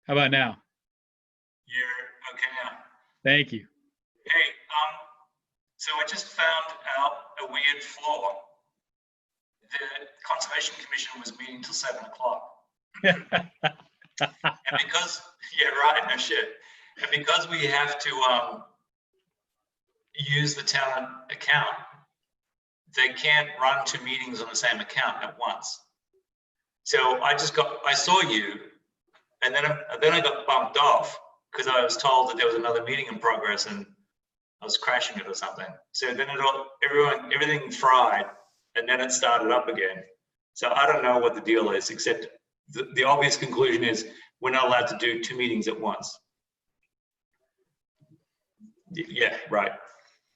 How about now? You're okay now. Thank you. Hey, so I just found out a weird flaw. The Conservation Commission was meeting till 7 o'clock. And because, yeah, right, no shit. And because we have to use the town account, they can't run two meetings on the same account at once. So I saw you, and then I got bumped off because I was told that there was another meeting in progress and I was crashing it or something. So then everything fried, and then it started up again. So I don't know what the deal is, except the obvious conclusion is we're not allowed to do two meetings at once. Yeah, right.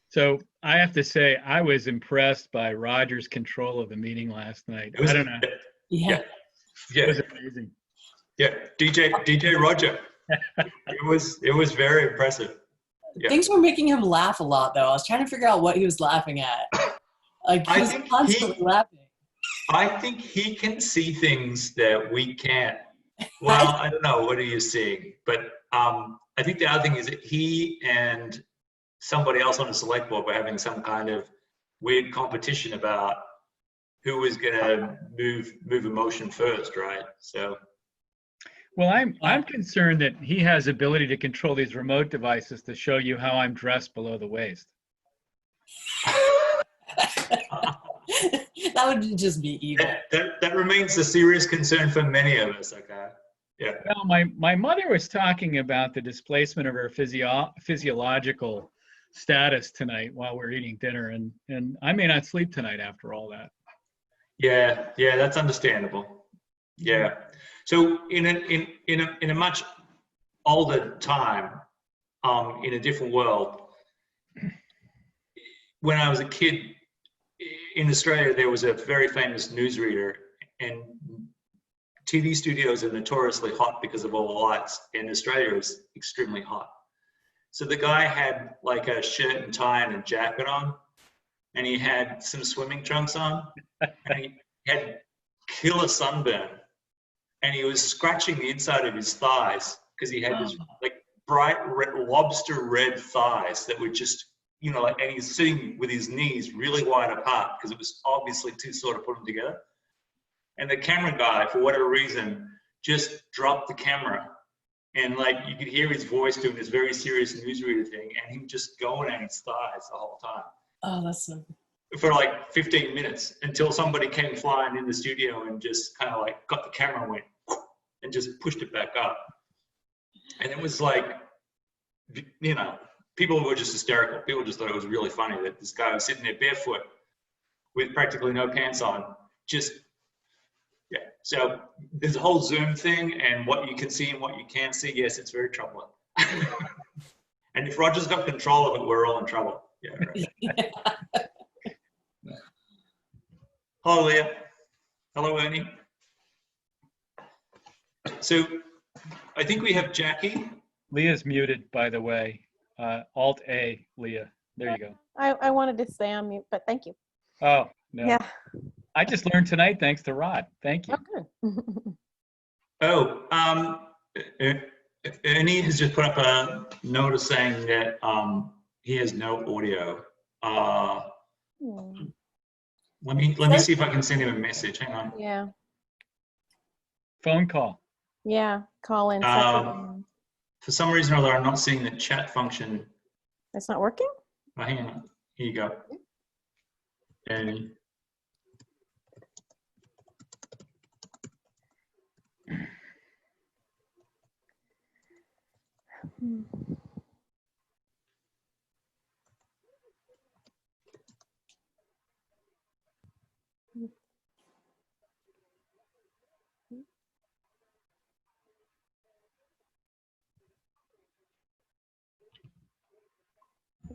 So I have to say, I was impressed by Roger's control of the meeting last night. I don't know. Yeah. It was amazing. Yeah, DJ Roger. It was very impressive. Yeah. Things were making him laugh a lot, though. I was trying to figure out what he was laughing at. Like, he was constantly laughing. I think he can see things that we can't. Well, I don't know. What are you seeing? But I think the other thing is that he and somebody else on the select board were having some kind of weird competition about who was going to move a motion first, right? So. Well, I'm concerned that he has ability to control these remote devices to show you how I'm dressed below the waist. That would just be evil. That remains a serious concern for many of us. Okay. Yeah. Well, my mother was talking about the displacement of her physiological status tonight while we're eating dinner, and I may not sleep tonight after all that. Yeah, that's understandable. Yeah. So in a much older time, in a different world, when I was a kid in Australia, there was a very famous newsreader, and TV studios are notoriously hot because of all the lights, and Australia is extremely hot. So the guy had like a shirt and tie and a jacket on, and he had some swimming trunks on, and he had killer sunburn, and he was scratching the inside of his thighs because he had this like bright red, lobster red thighs that were just, you know, like, and he's sitting with his knees really wide apart because it was obviously too sore to put them together. And the camera guy, for whatever reason, just dropped the camera, and like you could hear his voice doing this very serious newsreader thing, and him just going at his thighs the whole time. Oh, that's so... For like 15 minutes until somebody came flying in the studio and just kind of like got the camera and went and just pushed it back up. And it was like, you know, people were just hysterical. People just thought it was really funny that this guy was sitting there barefoot with practically no pants on. Just, yeah. So there's a whole Zoom thing and what you can see and what you can't see. Yes, it's very troubling. And if Roger's got control of it, we're all in trouble. Yeah, right. Yeah. Hello, Leah. Hello, Ernie. So I think we have Jackie. Leah's muted, by the way. Alt-A, Leah. There you go. I wanted to stay on mute, but thank you. Oh, no. Yeah. I just learned tonight thanks to Rod. Thank you. Oh, Oh, Ernie has just put up a notice saying that he has no audio. Let me see if I can send him a message. Hang on. yeah. Phone call. Yeah. Call in. For some reason or other, I'm not seeing the chat function. It's not working? Oh, hang on. Here you go. Ernie.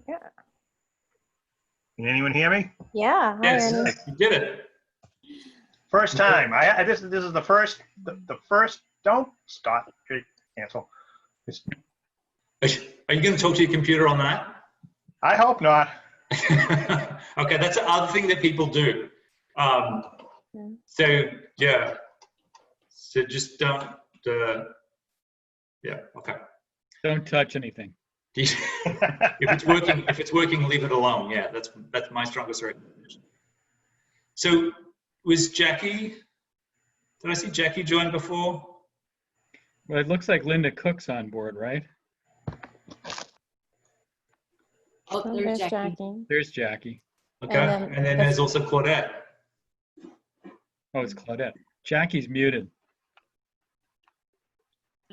Yeah. Can anyone hear me? Yeah. Hi, Yes, Ernie. you did it. First time. This is the first. The first. Don't stop. Cancel. Are you going to talk to your computer on that? I hope not. Okay, that's the other thing that people do. So yeah. So just don't. Yeah. Okay. Don't touch anything. If it's working, leave it alone. Yeah, that's my strongest recommendation. So was Jackie? Did I see Jackie join before? Well, it looks like Linda Cook's on board, right? Oh, Oh, there's there's Jackie. Jackie. There's Jackie. Okay. And And then then there's also Claudette. Oh, it's Claudette. Jackie's muted.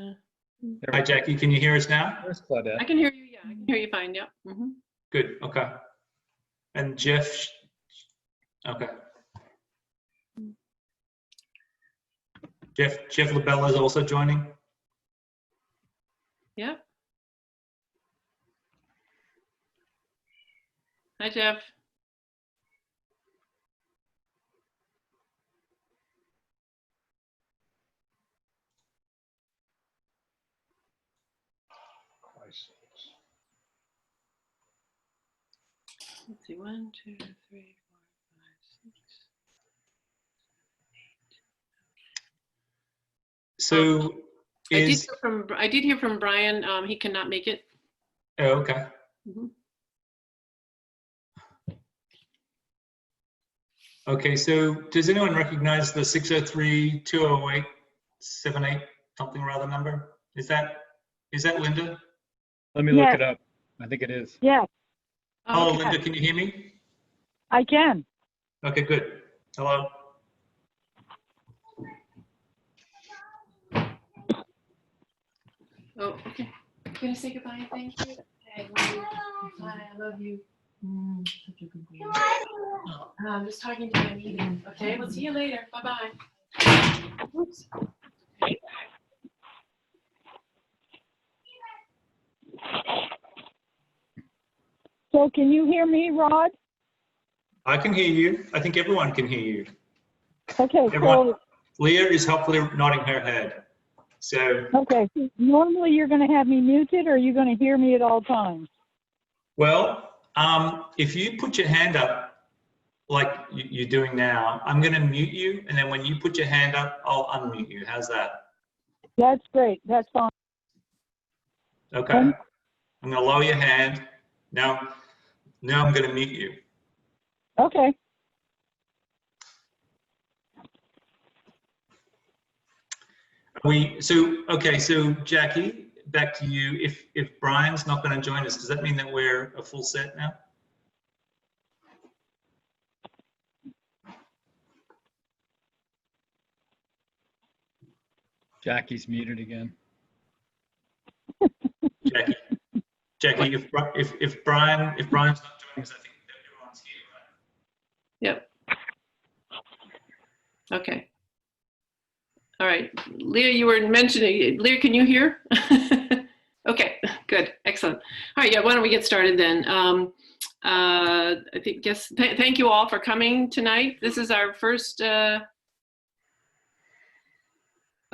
Uh, There Hi, we go. Jackie. Can you hear us now? There's Claudette. I can hear you. Yeah, I can hear you fine. Yep. Good. Okay. And Jeff. Okay. Jeff LaBella is also joining. Yep. Hi, Jeff. Let's see. 1, 2, 3, 4, 5, 6. So is I did hear from Brian. He cannot make it. oh, okay. Mhm. Okay. So does anyone recognize the 603-208-78 something or other number? Is that Linda? Let me look Yes. it up. I think it is. Yes, Hello, okay. Linda. Can you hear me? I can. Okay. Good. Hello. Oh, okay. Gonna say goodbye. Thank you. Okay, love you. Bye. I love you. Such a good boy. I'm just talking to my meeting. Okay, we'll see you later. Bye-bye. Oops. So can you hear me, Rod? I can hear you. I think everyone can hear you. Okay, Everyone. so, Leah is helpfully nodding her head. So, okay, normally you're gonna have me muted, or are you gonna hear me at all times? well, if you put your hand up like you're doing now, I'm going to mute you. And then when you put your hand up, I'll unmute you. How's that? That's great, that's fine. Okay. I'm going to lower your hand. Now I'm going to mute you. Okay, So Jackie, back to you. If Brian's not going to join us, does that mean that we're a full set now? Jackie's muted again. Jackie, if Brian's not joining us, I think that everyone's here, right? Yep. Okay. All right. Leah, you were mentioning, Leah, can you hear? Okay, good. Excellent. All right. Yeah. Why don't we get started then? Thank you all for coming tonight. This is our first, okay.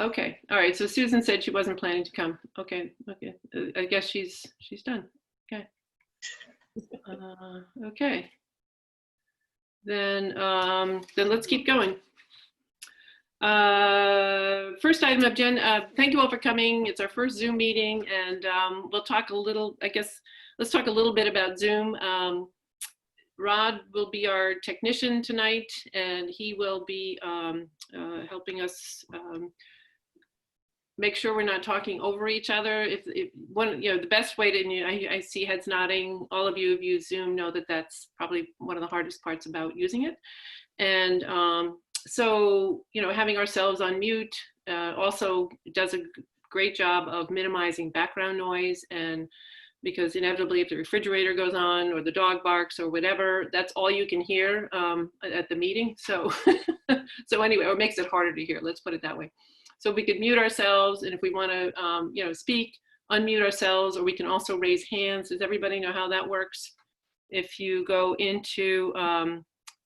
All right. So Susan said she wasn't planning to come. Okay. Okay. I guess she's done. Okay. Okay. Then let's keep going. First item of agenda, thank you all for coming. It's our first Zoom meeting, and we'll talk a little, let's talk a little bit about Zoom. Rod will be our technician tonight, and he will be helping us make sure we're not talking over each other. If one, the best way to, I see heads nodding. All of you who've used Zoom know that that's probably one of the hardest parts about using it. And so, having ourselves on mute also does a great job of minimizing background noise, and because inevitably if the refrigerator goes on or the dog barks or whatever, that's all you can hear at the meeting. So, so anyway, it makes it harder to hear, let's put it that way. So we could mute ourselves, and if we want to, speak, unmute ourselves, or we can also raise hands. Does everybody know how that works? If you go into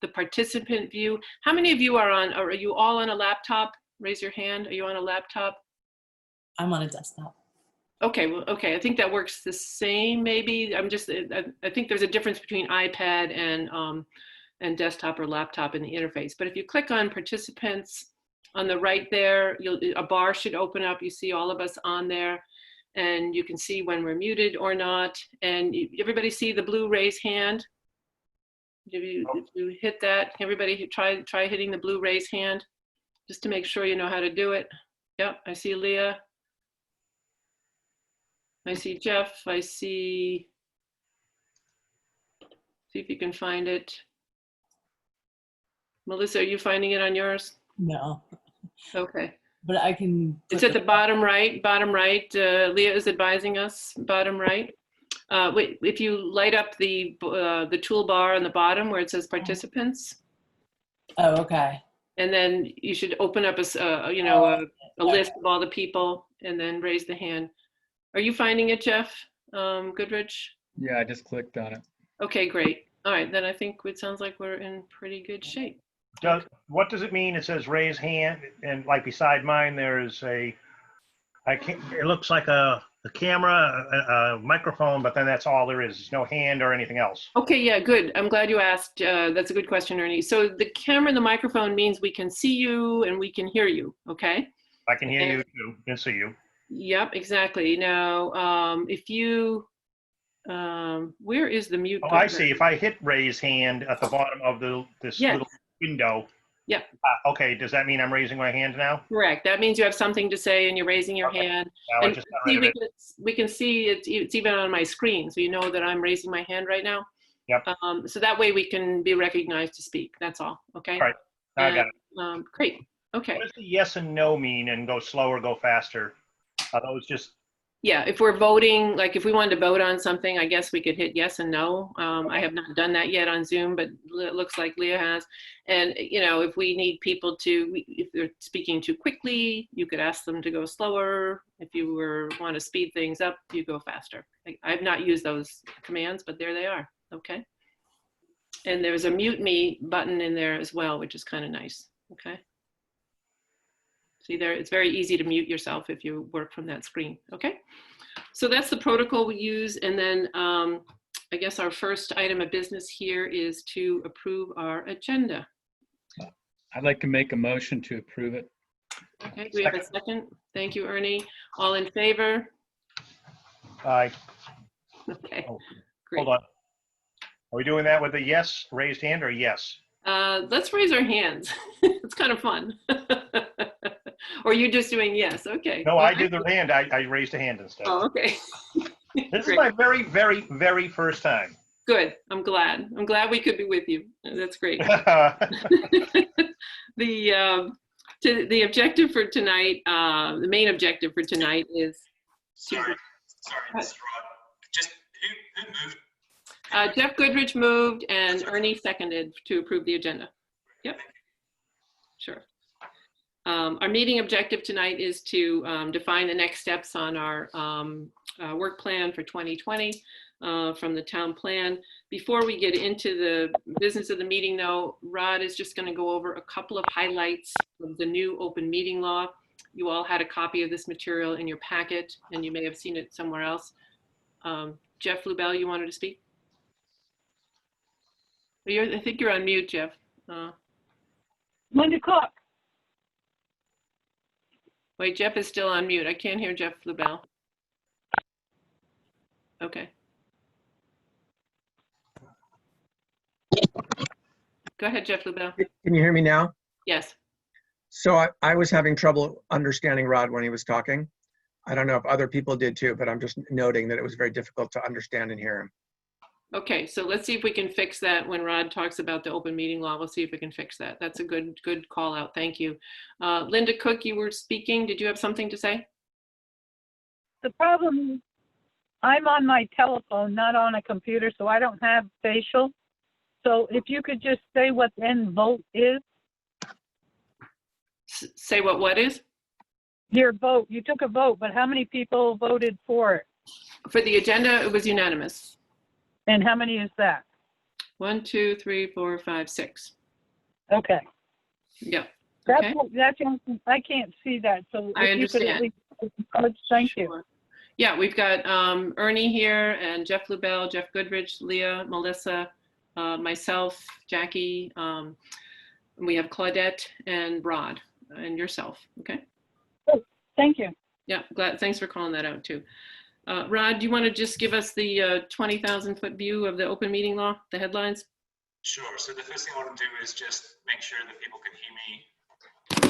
the participant view, how many of you are you all on a laptop? Raise your hand. Are you on a laptop? I'm on a desktop. Okay, well, okay. I think that works the same. Maybe I think there's a difference between iPad and desktop or laptop in the interface. But if you click on participants on the right there, a bar should open up. You see all of us on there. and you can see when we're muted or not. And everybody see the blue raise hand? If you hit that, everybody try hitting the blue raise hand, just to make sure you know how to do it. Yep, I see Leah. I see Jeff. I see if you can find it. Melissa, are you finding it on yours? No, Okay. but I can. It's at the bottom right, Leah is advising us, bottom right. Wait, if you light up the toolbar on the bottom where it says participants, Oh, okay. and then you should open up a list of all the people and then raise the hand. Are you finding it, Jeff Goodrich? Yeah, I just clicked on it. Okay, great. All right, then I think it sounds like we're in pretty good shape. What does it mean? It says raise hand, and like beside mine, there is it looks like a camera, a microphone, but then that's all there is. There's no hand or anything else. Okay, yeah, good. I'm glad you asked. That's a good question, Ernie. So the camera and the microphone means we can see you and we can hear you, okay? I can hear you too, and see you. Yep, exactly. Now, if you, where is the mute Oh, button? I see. If I hit raise hand at the bottom of this Yes. little window. Yep. Okay, does that mean I'm raising my hand now? Correct. That means you have something to say and you're raising your Okay. hand. Now I And just got see, rid of it. we can see it's even on my screen, so you know that I'm raising my hand right now. Yep. So that way we can be recognized to speak. That's all. Okay. Right. Now I got it. Great. Okay. What does the yes and no mean, and go slower, go faster? Are those just, Yeah, if we're voting, like if we wanted to vote on something, I guess we could hit yes and no. I have not done that yet on Zoom, but it looks like Leah has. And, if we need people if they're speaking too quickly, you could ask them to go slower. If you want to speed things up, you go faster. I've not used those commands, but there they are. Okay. And there's a mute me button in there as well, which is kind of nice. Okay. See there, it's very easy to mute yourself if you work from that screen, okay? So that's the protocol we use, and then I guess our first item of business here is to approve our agenda. I'd like to make a motion to approve it. Okay, we have a second. Thank you, Ernie. All in favor? okay, Okay, Oh, great. hold on. Are we doing that with a yes, raised hand, or yes? Let's raise our hands. It's kind of fun. Or you're just doing yes, okay. No, Well, I did the hand. I raised a hand instead. Oh, okay. This is Great. my very, very, very first time. Good, I'm glad. I'm glad we could be with you. That's great. The objective for tonight, the main objective for tonight is Sorry, Mr. Rod. Just who moved? Jeff Goodrich moved and Ernie seconded to approve the agenda. Yep, sure. Our meeting objective tonight is to define the next steps on our work plan for 2020 from the town plan. Before we get into the business of the meeting though, Rod is just going to go over a couple of highlights of the new open meeting law. You all had a copy of this material in your packet and you may have seen it somewhere else. Jeff Lubell, you wanted to speak? I think you're on mute, Jeff. Linda Cook. Wait, Jeff is still on mute. I can't hear Jeff Lubell. Okay. Go ahead, Jeff Lubell. Can you hear me now? Yes. So I was having trouble understanding Rod when he was talking. I don't know if other people did too, but I'm just noting that it was very difficult to understand and hear him. Okay, so let's see if we can fix that when Rod talks about the open meeting law. We'll see if we can fix that. That's a good call out. Thank you. Linda Cook, you were speaking. Did you have something to say? The problem is I'm on my telephone, not on a computer, so I don't have facial. So if you could just say what the end vote is. Say what is? Your vote. You took a vote, but how many people voted for it? For the agenda, it was unanimous. And how many is that? 1, 2, 3, 4, 5, 6. Okay. Yeah. That's, Okay. that's, I can't see that, so I if you could at understand. least, thank you. Sure. Yeah, we've got Ernie here and Jeff Lubell, Jeff Goodrich, Leah, Melissa, myself, Jackie. We have Claudette and Rod and yourself. Okay. Thank you. Yeah, glad. Thanks for calling that out too. Rod, do you want to just give us the 20,000-foot view of the open meeting law, the headlines? Sure. So the first thing I want to do is just make sure that people can hear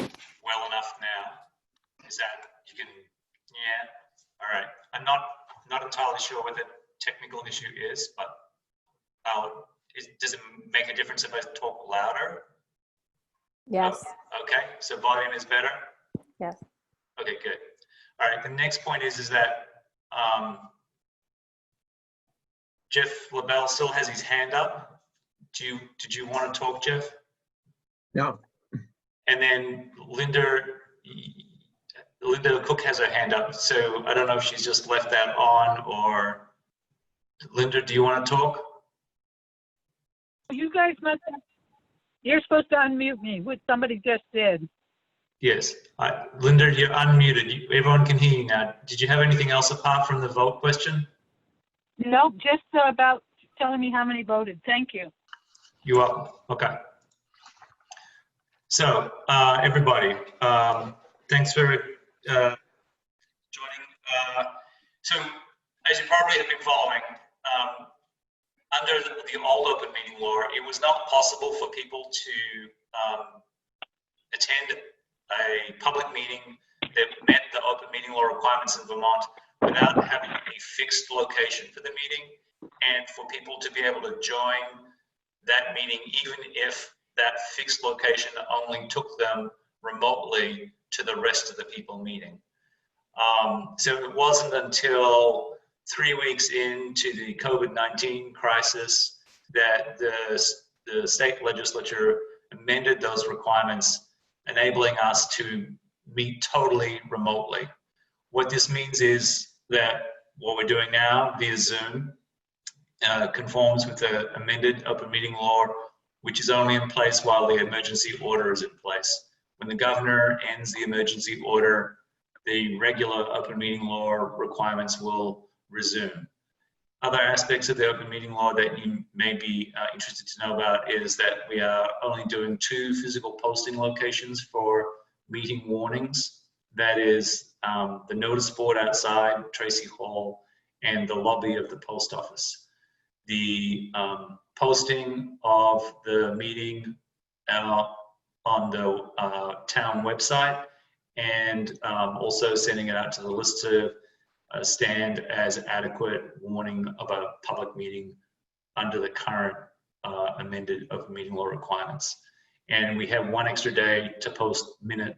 me well enough now. Is that you can? Yeah. All right. I'm not entirely sure what the technical issue is, but does it make a difference if I talk louder? Yes. Oh, okay. So volume is better. Yes. Okay. Good. All right. The next point is that Jeff LaBelle still has his hand up. Did you want to talk, Jeff? No. And then Linda Cook has her hand up, so I don't know if she's just left that on, or Linda, do you want to talk? You guys must have, you're supposed to unmute me, which somebody just did. Yes. Linda, you're unmuted. Everyone can hear you now. Did you have anything else apart from the vote question? Nope, just about telling me how many voted. Thank you. You are? Okay. So, everybody, thanks for joining. So, as you probably have been following, under the old open meeting law, it was not possible for people to attend a public meeting that met the open meeting law requirements in Vermont without having a fixed location for the meeting, and for people to be able to join that meeting even if that fixed location only took them remotely to the rest of the people meeting. So it wasn't until 3 weeks into the COVID-19 crisis that the state legislature amended those requirements, enabling us to meet totally remotely. What this means is that what we're doing now via Zoom conforms with the amended open meeting law, which is only in place while the emergency order is in place. When the governor ends the emergency order, the regular open meeting law requirements will resume. Other aspects of the open meeting law that you may be interested to know about is that we are only doing 2 physical posting locations for meeting warnings. That is the notice board outside Tracy Hall and the lobby of the post office. The posting of the meeting on the town website, and also sending it out to the listserv stand as adequate warning of a public meeting under the current amended open meeting law requirements. And we have 1 extra day to post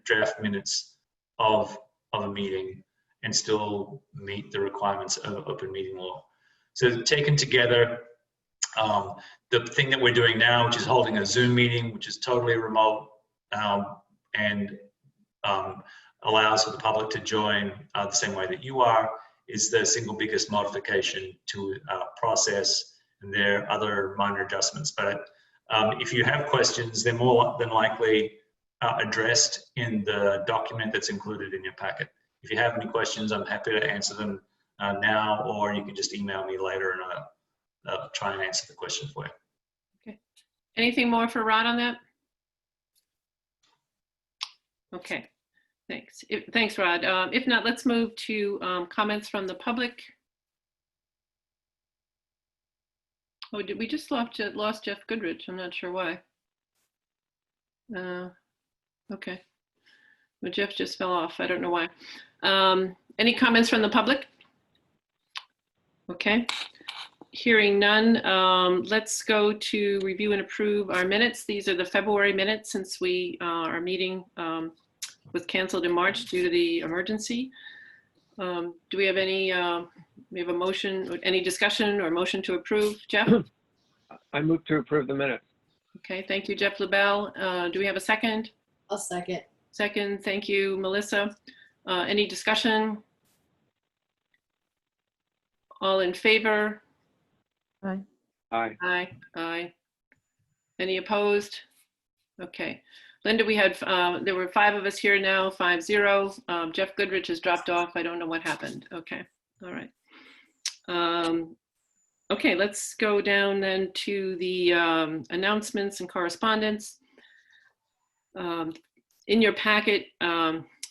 draft minutes of a meeting and still meet the requirements of open meeting law. So taken together, the thing that we're doing now, which is holding a Zoom meeting, which is totally remote and allows for the public to join the same way that you are, is the single biggest modification to process, and there are other minor adjustments. But if you have questions, they're more than likely addressed in the document that's included in your packet. If you have any questions, I'm happy to answer them now, or you can just email me later and I'll try and answer the question for you. Okay. Anything more for Rod on that? Okay. Thanks. Thanks, Rod. If not, let's move to comments from the public. Oh, did we just lost Jeff Goodrich? I'm not sure why. Okay. Well, Jeff just fell off. I don't know why. Any comments from the public? Okay. Hearing none, let's go to review and approve our minutes. These are the February minutes since our meeting was canceled in March due to the emergency. Do we have any, we have a motion, any discussion or motion to approve? Jeff? I move to approve the minutes. Okay, thank you, Jeff LaBelle. Do we have a second? I'll second. Second, thank you, Melissa. Any discussion? All in favor? Aye. Aye. Aye. Aye. Any opposed? Okay. Linda, we had, there were 5 of us here now, 5-0. Jeff Goodrich has dropped off. I don't know what happened. Okay. All right. Okay, let's go down then to the announcements and correspondence. In your packet,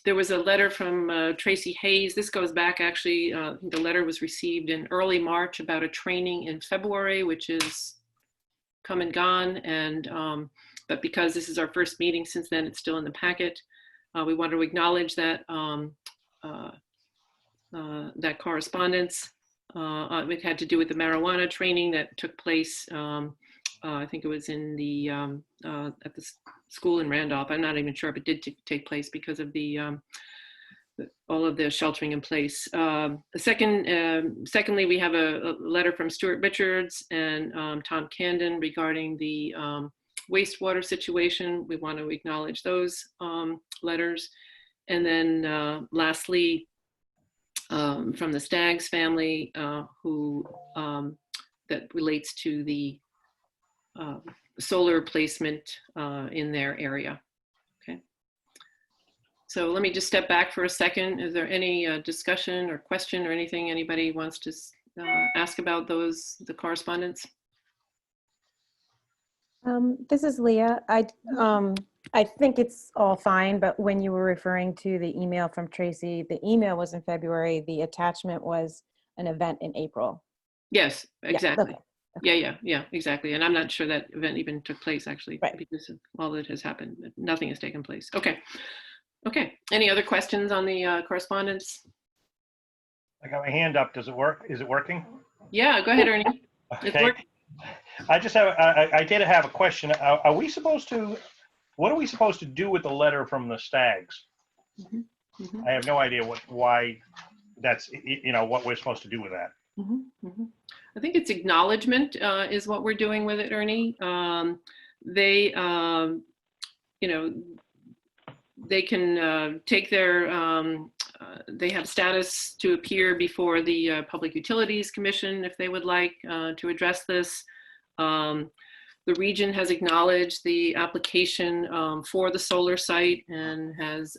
There was a letter from Tracy Hayes. This goes back actually, I think the letter was received in early March about a training in February, which is come and gone. And, but because this is our first meeting since then, it's still in the packet. We want to acknowledge that, that correspondence. It had to do with the marijuana training that took place. I think it was in the at the school in Randolph. I'm not even sure if it did take place because of the all of the sheltering in place. Secondly, we have a letter from Stuart Richards and Tom Candon regarding the wastewater situation. We want to acknowledge those letters. And then lastly, from the Staggs family, who that relates to the solar placement in their area. Okay. So let me just step back for a second. Is there any discussion or question or anything anybody wants to ask about the correspondence? This is Leah. I think it's all fine, but when you were referring to the email from Tracy, the email was in February. The attachment was an event in April. Yes, exactly. Yeah, okay. Yeah, exactly. And I'm not sure that event even took place actually, Right. because of all that has happened. Nothing has taken place. Okay. Any other questions on the correspondence? I got my hand up. Does it work? Is it working? Yeah, go ahead, Ernie. It's Okay. working. I just have, I did have a question. Are we supposed to, what are we supposed to do with the letter from the Staggs? Mhm, mhm. I have no idea why that's, what we're supposed to do with that. I think it's acknowledgement is what we're doing with it, Ernie. They, they can take their, they have status to appear before the Public Utilities Commission if they would like to address this. The region has acknowledged the application for the solar site and has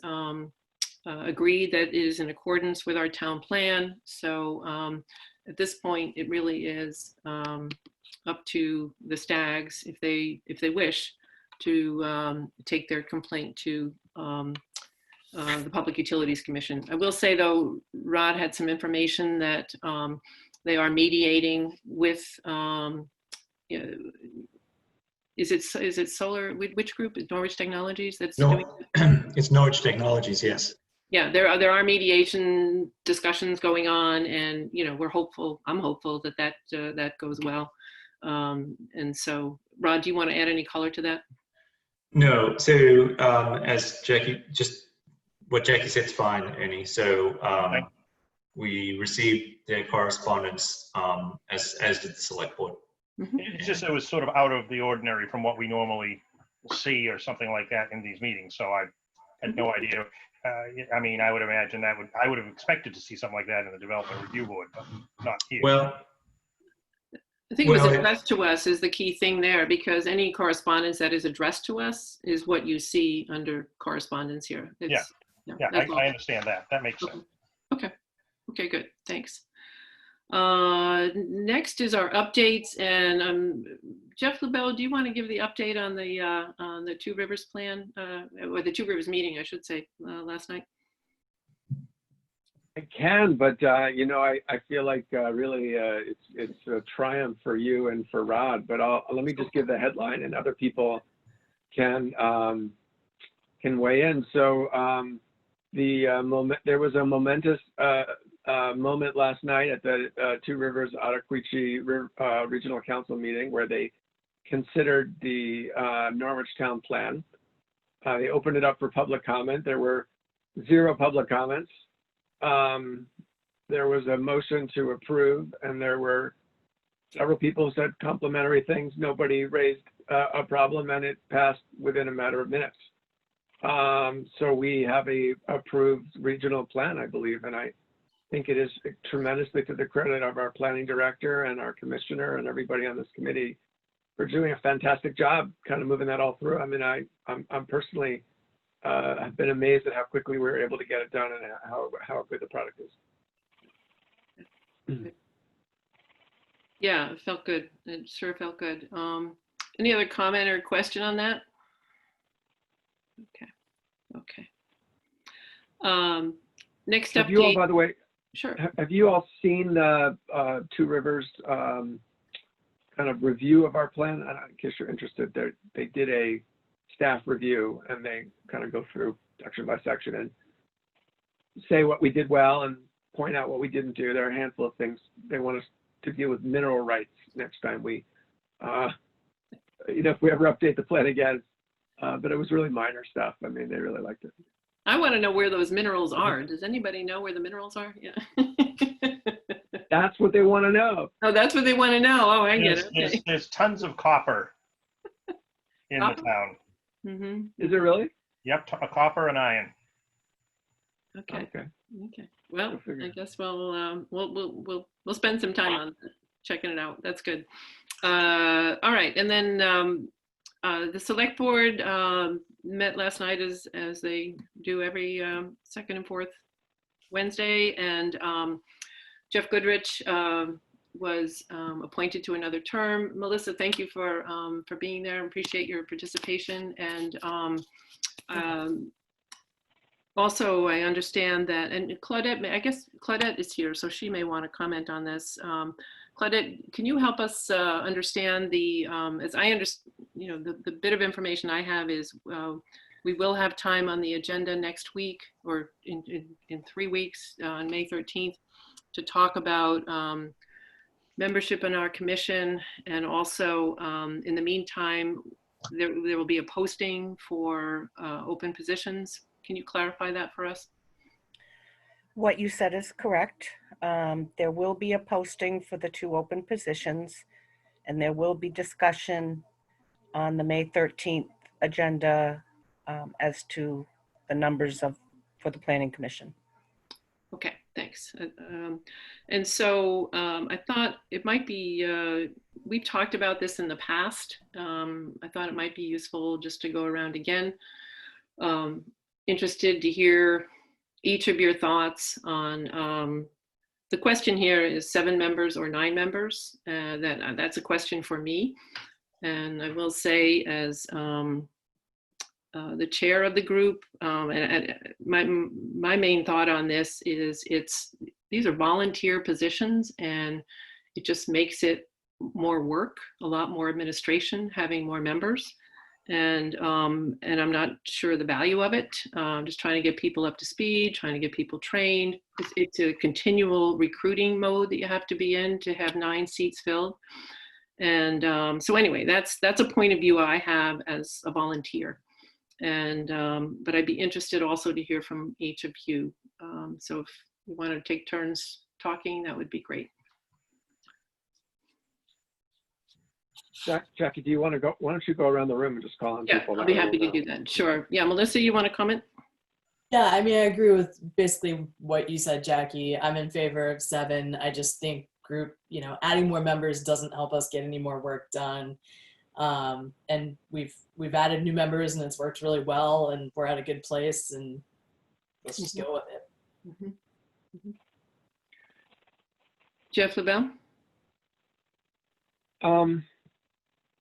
agreed that it is in accordance with our town plan. So at this point, it really is up to the Staggs if they wish to take their complaint to the Public Utilities Commission. I will say though, Rod had some information that they are mediating with, is it solar, which group? Norwich Technologies that's No, doing it's Norwich Technologies, yes. Yeah, there are mediation discussions going on, and we're hopeful. I'm hopeful that goes well. And so, Rod, do you want to add any color to that? No, so as Jackie, just what Jackie said's fine, Ernie. So we received their correspondence as did the select board. It's just, it was sort of out of the ordinary from what we normally see or something like that in these meetings. So I had no idea. I mean, I would imagine I would have expected to see something like that in the Development Review Board, but not here. Well, I think it was addressed to us is the key thing there, because any correspondence that is addressed to us is what you see under correspondence here. Yeah, I understand that. That makes sense. Okay, good. Thanks. Next is our updates, and Jeff LaBelle, do you want to give the update on the Two Rivers plan, or the Two Rivers meeting, I should say, last night? I can, but I feel like really it's a triumph for you and for Rod. But let me just give the headline, and other people can weigh in. So there was a momentous moment last night at the Two Rivers Ottauquechee Regional Council meeting where they considered the Norwich Town Plan. They opened it up for public comment. There were 0 public comments. There was a motion to approve, and there were several people who said complimentary things. Nobody raised a problem, and it passed within a matter of minutes. So we have a approved regional plan, I believe, and I think it is tremendously to the credit of our planning director and our commissioner and everybody on this committee for doing a fantastic job kind of moving that all through. I mean, I'm personally I've been amazed at how quickly we were able to get it done and how good the product is. Yeah, it felt good. It sure felt good. Any other comment or question on that? Okay. Next Have you all, update, by the way, sure. have you all seen the Two Rivers kind of review of our plan? In case you're interested, they did a staff review and they kind of go through section by section and say what we did well and point out what we didn't do. There are a handful of things they want us to deal with mineral rights next time we, if we ever update the plan again. But it was really minor stuff. I mean, they really liked it. I want to know where those minerals are. Does anybody know where the minerals are? Yeah. That's what they want to know. Oh, that's what they want to know. Oh, I get it. Okay. There's tons of copper in the town. Mm-hmm. Is it really? Yep, copper and iron. Okay. Okay. Okay. Well, Go figure. I guess we'll spend some time on checking it out. That's good. All right, and then the select board met last night as they do every second and fourth Wednesday, and Jeff Goodrich was appointed to another term. Melissa, thank you for being there. I appreciate your participation. And also, I understand that, and Claudette, I guess Claudette is here, so she may want to comment on this. Claudette, can you help us understand the, as I understand, the bit of information I have is we will have time on the agenda next week or in 3 weeks on May 13th to talk about membership in our commission, and also in the meantime there will be a posting for open positions. Can you clarify that for us? What you said is correct. There will be a posting for the 2 open positions, and there will be discussion on the May 13th agenda as to the numbers for the Planning Commission. Okay, thanks. And so I thought it might be, we've talked about this in the past. I thought it might be useful just to go around again. Interested to hear each of your thoughts on, the question here is 7 members or 9 members. That's a question for me. And I will say, as the chair of the group, and my main thought on this is these are volunteer positions, and it just makes it more work, a lot more administration, having more members. And I'm not sure the value of it. I'm just trying to get people up to speed, trying to get people trained. It's a continual recruiting mode that you have to be in to have 9 seats filled. And so anyway, that's a point of view I have as a volunteer. And but I'd be interested also to hear from each of you. So if you want to take turns talking, that would be great. Jackie, do you want to go? Why don't you go around the room and just call on Yeah, people? I'll be happy to do that. Sure. Yeah, Melissa, you want to comment? Yeah, I mean, I agree with basically what you said, Jackie. I'm in favor of 7. I just think group, adding more members doesn't help us get any more work done. And we've added new members and it's worked really well, and we're at a good place, and let's just go with it. Mm-hmm. Mm-hmm. Jeff LaBelle?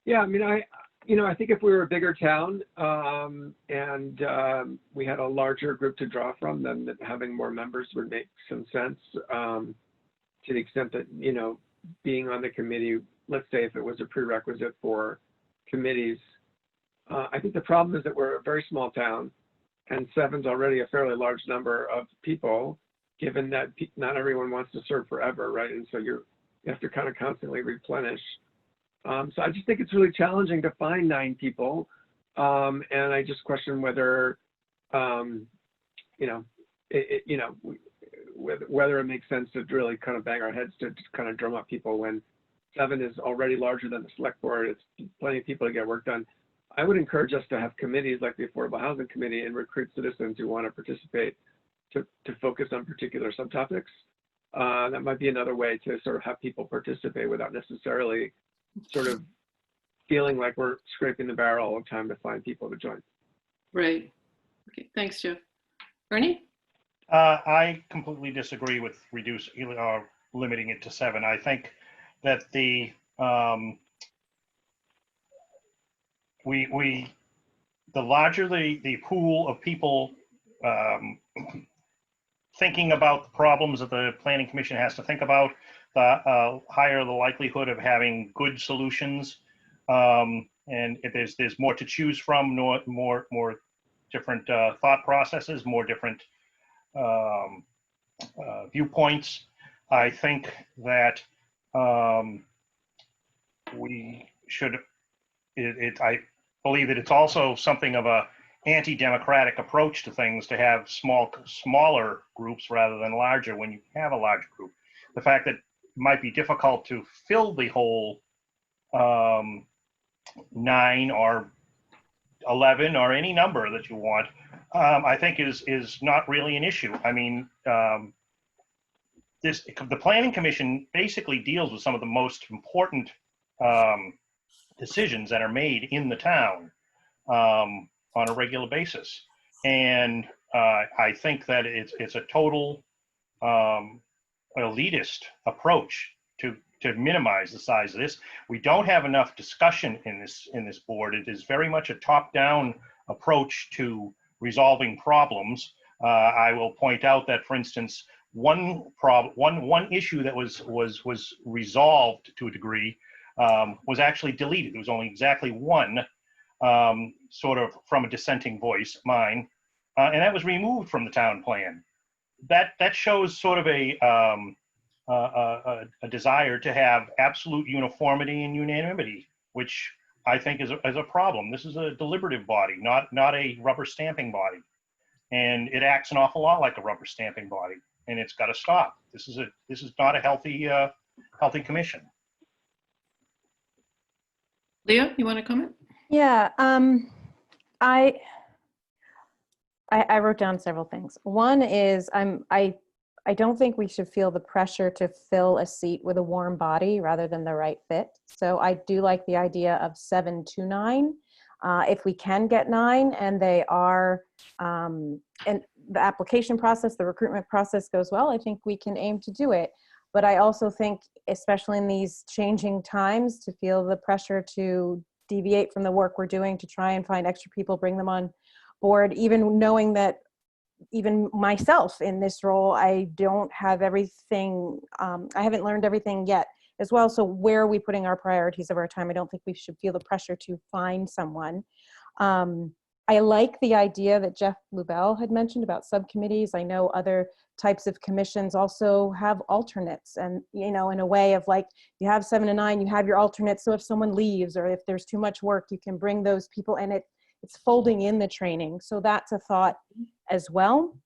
Yeah, I mean, I think if we were a bigger town and we had a larger group to draw from, then having more members would make some sense, to the extent that, being on the committee, let's say if it was a prerequisite for committees. I think the problem is that we're a very small town, and 7's already a fairly large number of people, given that not everyone wants to serve forever, right? And so you have to kind of constantly replenish. So I just think it's really challenging to find 9 people. And I just question whether, whether it makes sense to really kind of bang our heads to kind of drum up people when 7 is already larger than the select board. It's plenty of people to get work done. I would encourage us to have committees like the Affordable Housing Committee and recruit citizens who want to participate to focus on particular subtopics. That might be another way to sort of have people participate without necessarily sort of feeling like we're scraping the barrel all the time to find people to join. Right. Okay, thanks, Jeff. Ernie? I completely disagree with limiting it to 7. I think that the larger the pool of people thinking about the problems that the Planning Commission has to think about, the higher the likelihood of having good solutions. And if there's more to choose from, more different thought processes, more different viewpoints. I think that we should. I believe that it's also something of a anti-democratic approach to things to have smaller groups rather than larger when you have a large group. The fact that it might be difficult to fill the whole 9 or 11 or any number that you want, I think is not really an issue. I mean, the Planning Commission basically deals with some of the most important decisions that are made in the town on a regular basis. And I think that it's a total elitist approach to minimize the size of this. We don't have enough discussion in this board. It is very much a top-down approach to resolving problems. I will point out that, for instance, one issue that was resolved to a degree was actually deleted. There was only exactly one, sort of from a dissenting voice, mine, and that was removed from the town plan. That shows sort of a desire to have absolute uniformity and unanimity, which I think is a problem. This is a deliberative body, not a rubber stamping body, and it acts an awful lot like a rubber stamping body, and it's got to stop. This is not a healthy commission. Leah, you want to comment? Yeah, I wrote down several things. One is I don't think we should feel the pressure to fill a seat with a warm body rather than the right fit. So I do like the idea of 7 to 9. If we can get 9 and they are, and the application process, the recruitment process goes well, I think we can aim to do it. But I also think, especially in these changing times, to feel the pressure to deviate from the work we're doing to try and find extra people, bring them on board, even knowing that even myself in this role, I don't have everything, I haven't learned everything yet as well. So where are we putting our priorities of our time? I don't think we should feel the pressure to find someone. I like the idea that Jeff Lubell had mentioned about subcommittees. I know other types of commissions also have alternates, and, you know, in a way of like, you have 7 to 9, you have your alternates. So if someone leaves or if there's too much work, you can bring those people, and it's folding in the training. So that's a thought as well.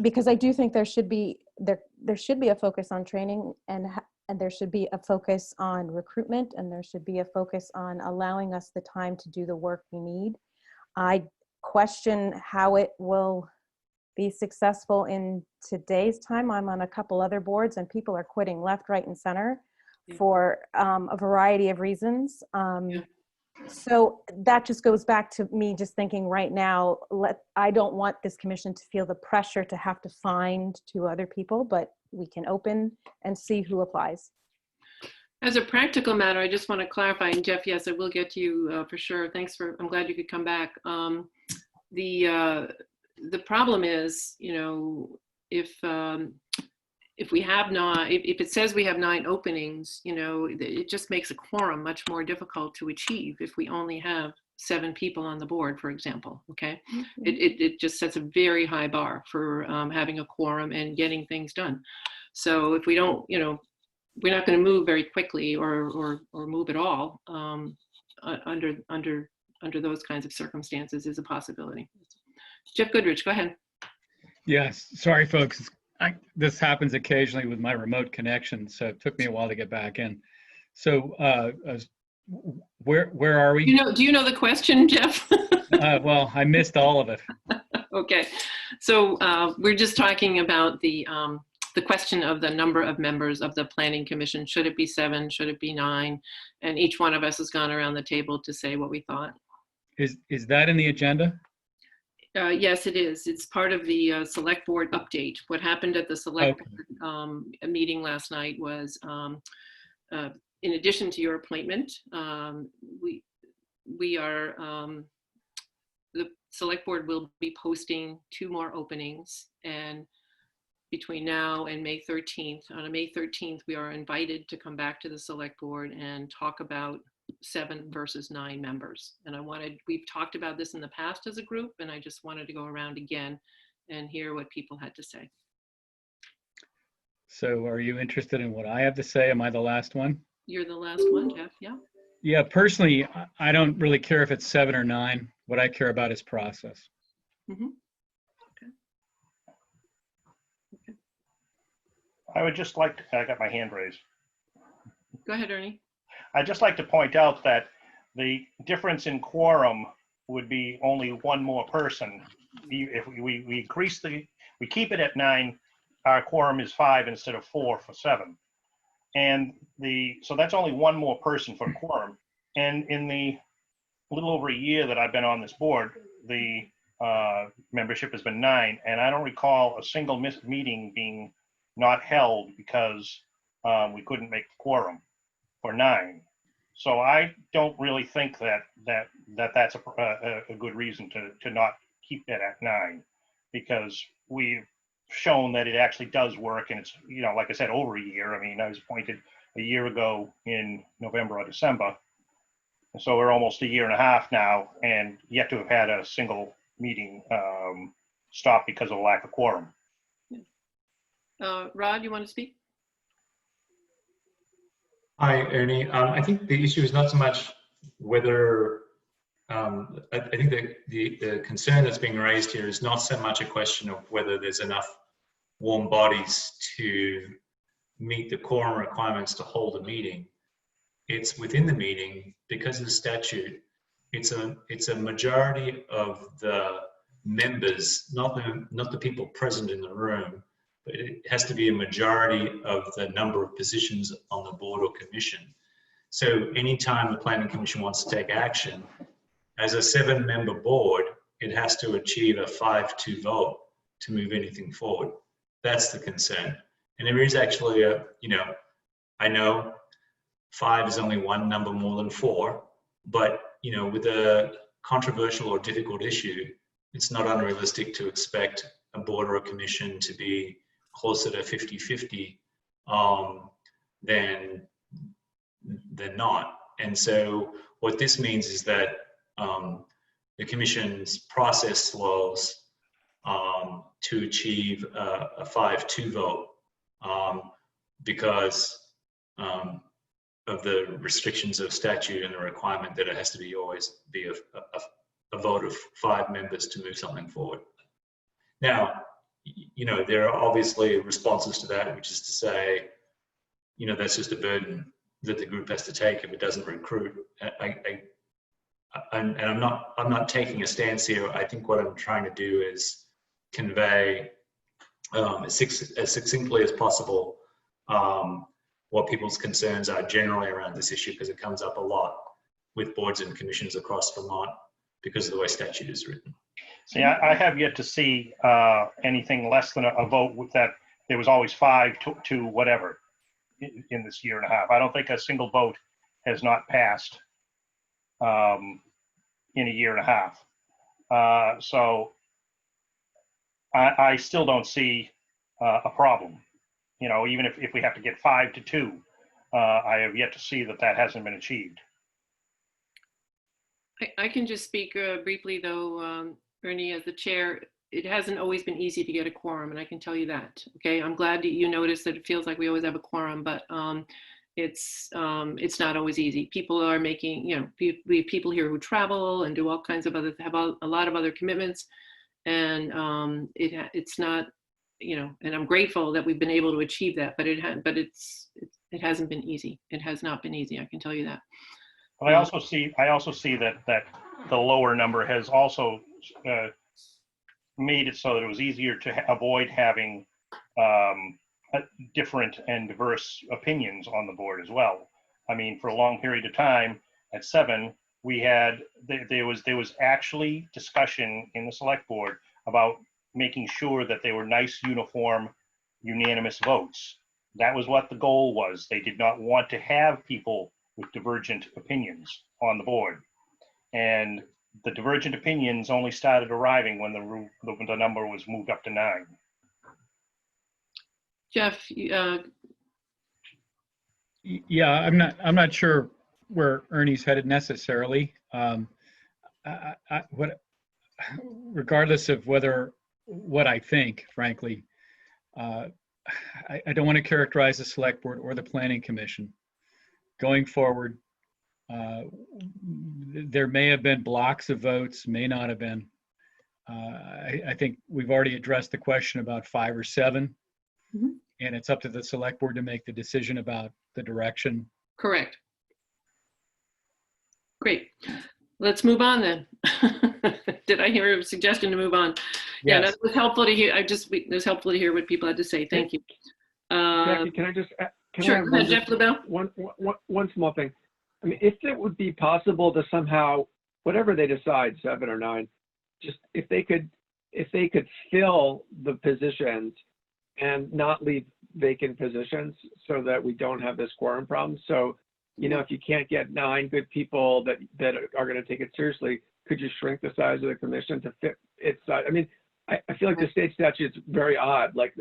Because I do think there should be a focus on training, and there should be a focus on recruitment, and there should be a focus on allowing us the time to do the work we need. I question how it will be successful in today's time. I'm on a couple other boards and people are quitting left, right, and center for a variety of reasons. So that just goes back to me just thinking right now, I don't want this commission to feel the pressure to have to find 2 other people, but we can open and see who applies. As a practical matter, I just want to clarify, and Jeff, yes, I will get to you for sure. I'm glad you could come back. The problem is, you know, if we have not, if it says we have 9 openings, you know, it just makes a quorum much more difficult to achieve if we only have 7 people on the board, for example, okay? Mm-hmm. It just sets a very high bar for having a quorum and getting things done. So if we don't, you know, we're not going to move very quickly or move at all under those kinds of circumstances is a possibility. Jeff Goodrich, go ahead. Yes, sorry folks. This happens occasionally with my remote connection, so it took me a while to get back in. So where are we? Do you know the question, Jeff? Well, I missed all of it. Okay, so we're just talking about the question of the number of members of the Planning Commission. Should it be 7? Should it be 9? And each one of us has gone around the table to say what we thought. Is that in the agenda? Yes, it is. It's part of the select board update. What happened at the select board, meeting last night was, in addition to your appointment, we are the select board will be posting 2 more openings, and between now and May 13th. On May 13th, we are invited to come back to the select board and talk about 7 versus 9 members. And we've talked about this in the past as a group, and I just wanted to go around again and hear what people had to say. So are you interested in what I have to say? Am I the last one? You're the last one, Jeff, yeah? Yeah, personally, I don't really care if it's 7 or 9. What I care about is process. Mhm. I would just like to, I got my hand raised. Go ahead, Ernie. I'd just like to point out that the difference in quorum would be only 1 more person. If we increase we keep it at 9, our quorum is 5 instead of 4 for 7. And so that's only 1 more person for quorum. And in the little over a year that I've been on this board, the membership has been 9, and I don't recall a single missed meeting being not held because we couldn't make the quorum for 9. So I don't really think that's a good reason to not keep it at 9, because we've shown that it actually does work, and it's, like I said, over a year. I mean, I was appointed a year ago in November or December, and so we're almost a year and a half now, and yet to have had a single meeting stop because of a lack of quorum. Rod, you want to speak? Hi, Ernie. I think the issue is not so much whether, I think the concern that's being raised here is not so much a question of whether there's enough warm bodies to meet the quorum requirements to hold a meeting. It's within the meeting, because of the statute, it's a majority of the members, not the people present in the room, but it has to be a majority of the number of positions on the board or commission. So anytime the planning commission wants to take action, as a 7-member board, it has to achieve a 5-2 vote to move anything forward. That's the concern. And there is actually I know 5 is only 1 number more than 4, but with a controversial or difficult issue, it's not unrealistic to expect a board or a commission to be closer to 50-50 than not. And so what this means is that the commission's process slows to achieve a 5-2 vote because of the restrictions of statute and the requirement that it has to always be a vote of 5 members to move something forward. Now, there are obviously responses to that, which is to say, that's just a burden that the group has to take if it doesn't recruit. And I'm not taking a stance here. I think what I'm trying to do is convey as succinctly as possible what people's concerns are generally around this issue, because it comes up a lot with boards and commissions across Vermont because of the way statute is written. See, I have yet to see anything less than a vote with that. There was always 5 to whatever in this year and a half. I don't think a single vote has not passed in a year and a half. So I still don't see a problem. Even if we have to get 5-2, I have yet to see that hasn't been achieved. I can just speak briefly, though, Ernie, as the chair. It hasn't always been easy to get a quorum, and I can tell you that. Okay, I'm glad that you noticed that it feels like we always have a quorum, but it's not always easy. People are making, we have people here who travel and do all kinds of have a lot of other commitments, and it's not, and I'm grateful that we've been able to achieve that, but it hasn't been easy. It has not been easy. I can tell you that. But I also see that the lower number has also made it so that it was easier to avoid having different and diverse opinions on the board as well. I mean, for a long period of time at 7, we had there was actually discussion in the select board about making sure that they were nice, uniform, unanimous votes. That was what the goal was. They did not want to have people with divergent opinions on the board. And the divergent opinions only started arriving when the number was moved up to 9. Jeff, Yeah, I'm not sure where Ernie's headed necessarily. Regardless of what I think, frankly, I don't want to characterize the select board or the planning commission. Going forward, there may have been blocks of votes, may not have been. I think we've already addressed the question about 5 or 7, and it's up to the select board to make the decision about the direction. correct. Great. Let's move on then. Did I hear a suggestion to move on? Yeah, Yes. that was helpful to hear. It was helpful to hear what people had to say. Thank you. Jackie, can I just Sure, go ahead, Jeff LaBelle. one small thing? I mean, if it would be possible to somehow, whatever they decide, 7 or 9, just if they could fill the positions and not leave vacant positions so that we don't have this quorum problem. So, you know, if you can't get 9 good people that are going to take it seriously, could you shrink the size of the commission to fit its size? I mean, I feel like the state statute's very odd. Like,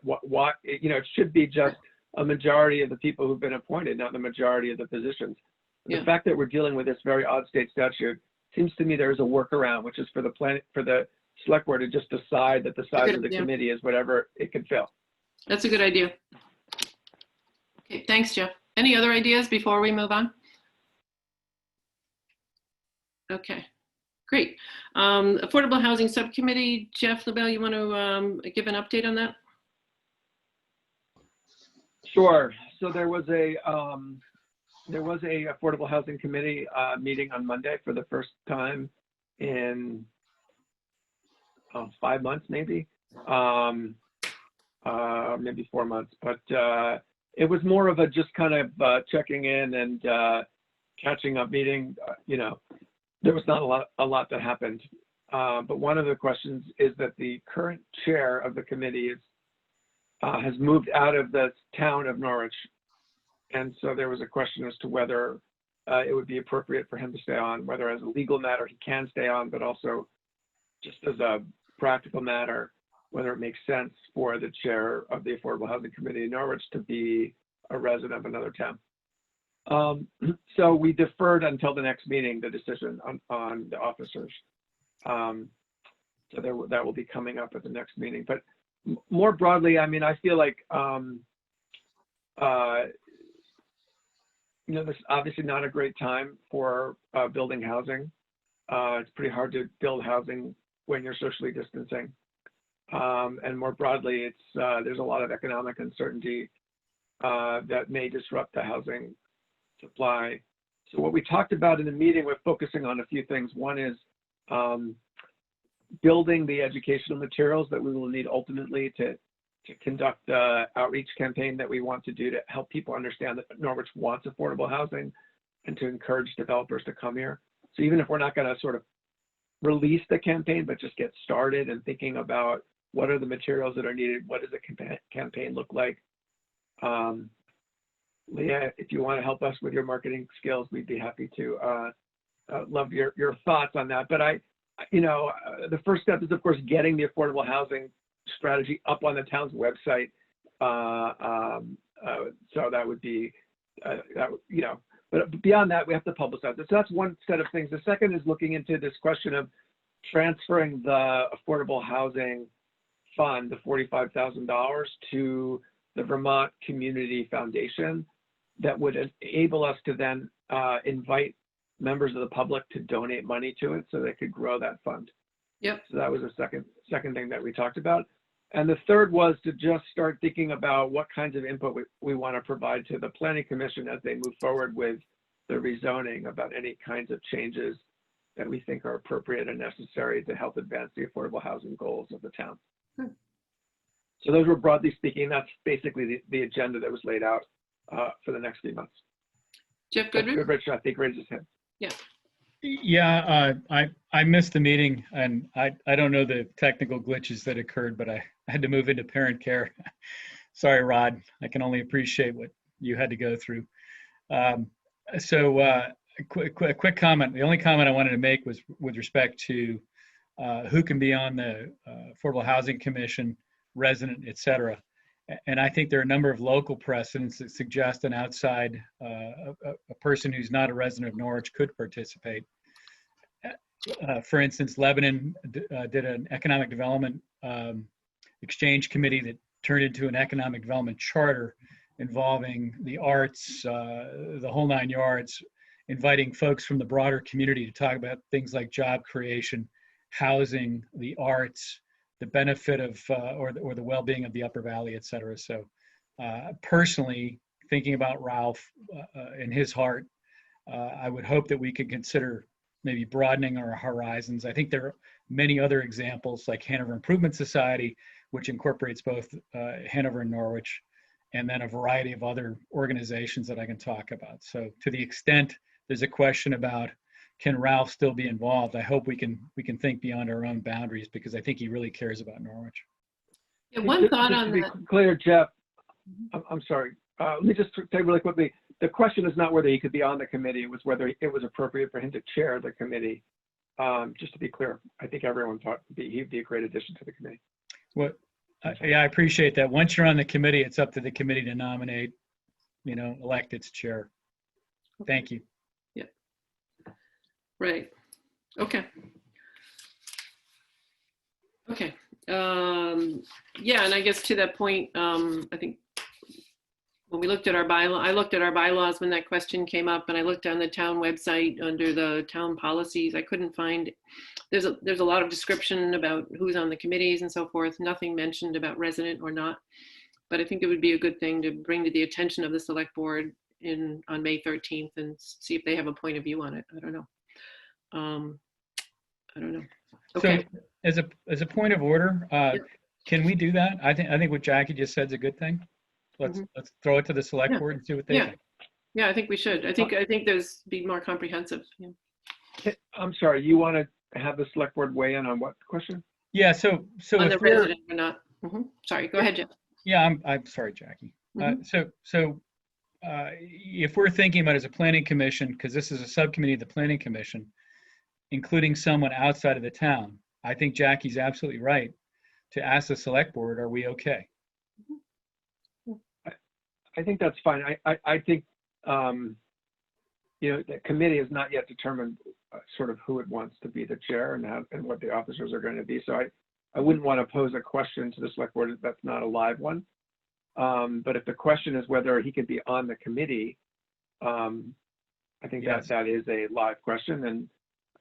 what, you know, it should be just a majority of the people who've been appointed, not the majority of the positions. Yeah. The fact that we're dealing with this very odd state statute seems to me there's a workaround, which is for the select board to just decide that the size of the committee is whatever it can fill. That's a good idea. Okay, thanks, Jeff. Any other ideas before we move on? Okay, great. Affordable Housing Subcommittee, Jeff LaBelle, you want to give an update on that? Sure. So there was a Affordable Housing Committee meeting on Monday for the first time in 5 months, maybe 4 months. But it was more of a just kind of checking in and catching up meeting. You know, there was not a lot that happened. But one of the questions is that the current chair of the committee has moved out of the town of Norwich. And so there was a question as to whether it would be appropriate for him to stay on, whether as a legal matter he can stay on, but also just as a practical matter, whether it makes sense for the chair of the Affordable Housing Committee in Norwich to be a resident of another town. So we deferred until the next meeting, the decision on the officers. So that will be coming up at the next meeting. But more broadly, I mean, I feel like, you know, this is obviously not a great time for building housing. It's pretty hard to build housing when you're socially distancing. And more broadly, there's a lot of economic uncertainty that may disrupt the housing supply. So what we talked about in the meeting, we're focusing on a few things. One is building the educational materials that we will need ultimately to conduct the outreach campaign that we want to do to help people understand that Norwich wants affordable housing and to encourage developers to come here. So even if we're not going to sort of release the campaign, but just get started and thinking about what are the materials that are needed, what does the campaign look like? Leah, if you want to help us with your marketing skills, we'd be happy to. Love your thoughts on that. But the first step is, of course, getting the affordable housing strategy up on the town's website. So that would be, but beyond that, we have to publicize it. So that's one set of things. The second is looking into this question of transferring the affordable housing fund, the $45,000, to the Vermont Community Foundation that would enable us to then invite members of the public to donate money to it so they could grow that fund. Yep. So that was a second thing that we talked about. And the third was to just start thinking about what kinds of input we want to provide to the Planning Commission as they move forward with the rezoning, about any kinds of changes that we think are appropriate and necessary to help advance the affordable housing goals of the town. So those were, broadly speaking, that's basically the agenda that was laid out for the next few months. Jeff Goodrich? Goodrich, I think, raised his hand. Yeah. Yeah, I missed the meeting, and I don't know the technical glitches that occurred, but I had to move into parent care. Sorry, Rod. I can only appreciate what you had to go through. So A quick comment. The only comment I wanted to make was with respect to who can be on the Affordable Housing Commission, resident, et cetera. And I think there are a number of local precedents that suggest an outside, a person who's not a resident of Norwich could participate. For instance, Lebanon did an economic development exchange committee that turned into an economic development charter involving the arts, the whole 9 yards, inviting folks from the broader community to talk about things like job creation, housing, the arts, the benefit of, or the well-being of the Upper Valley, et cetera. So personally, thinking about Ralph in his heart, I would hope that we could consider maybe broadening our horizons. I think there are many other examples like Hanover Improvement Society, which incorporates both Hanover and Norwich, and then a variety of other organizations that I can talk about. So to the extent there's a question about can Ralph still be involved, I hope we can think beyond our own boundaries, because I think he really cares about Norwich. Yeah, one thought Just on to be that. clear, Jeff, I'm sorry. Let me just say really quickly, the question is not whether he could be on the committee, it was whether it was appropriate for him to chair the committee. Just to be clear, I think everyone thought he'd be a great addition to the committee. Well, yeah, I appreciate that. Once you're on the committee, it's up to the committee to nominate, elect its chair. Thank you. Yeah. Right. Okay. Okay. Yeah, and I guess to that point, I think when we looked at our bylaw, I looked at our bylaws when that question came up, and I looked on the town website under the town policies. I couldn't find, there's a lot of description about who's on the committees and so forth. Nothing mentioned about resident or not. But I think it would be a good thing to bring to the attention of the select board on May 13th and see if they have a point of view on it. I don't know. I don't know. Okay. So as a point of order, can we do that? I think what Jackie just said is a good thing. Let's throw it to the select board and see what they think. Yeah, I think we should. I think there's be more comprehensive. Yeah. I'm sorry, you want to have the select board weigh in on what question? Yeah, so On the if we're, resident or not. Sorry, go ahead, Jeff. yeah, I'm sorry, Jackie. If we're thinking about it as a planning commission, because this is a subcommittee of the planning commission, including someone outside of the town, I think Jackie's absolutely right to ask the select board, are we okay? I think that's fine. I think, the committee has not yet determined sort of who it wants to be the chair and what the officers are going to be. So I wouldn't want to pose a question to the select board that's not a live one. But if the question is whether he could be on the committee, I think that is a live question. And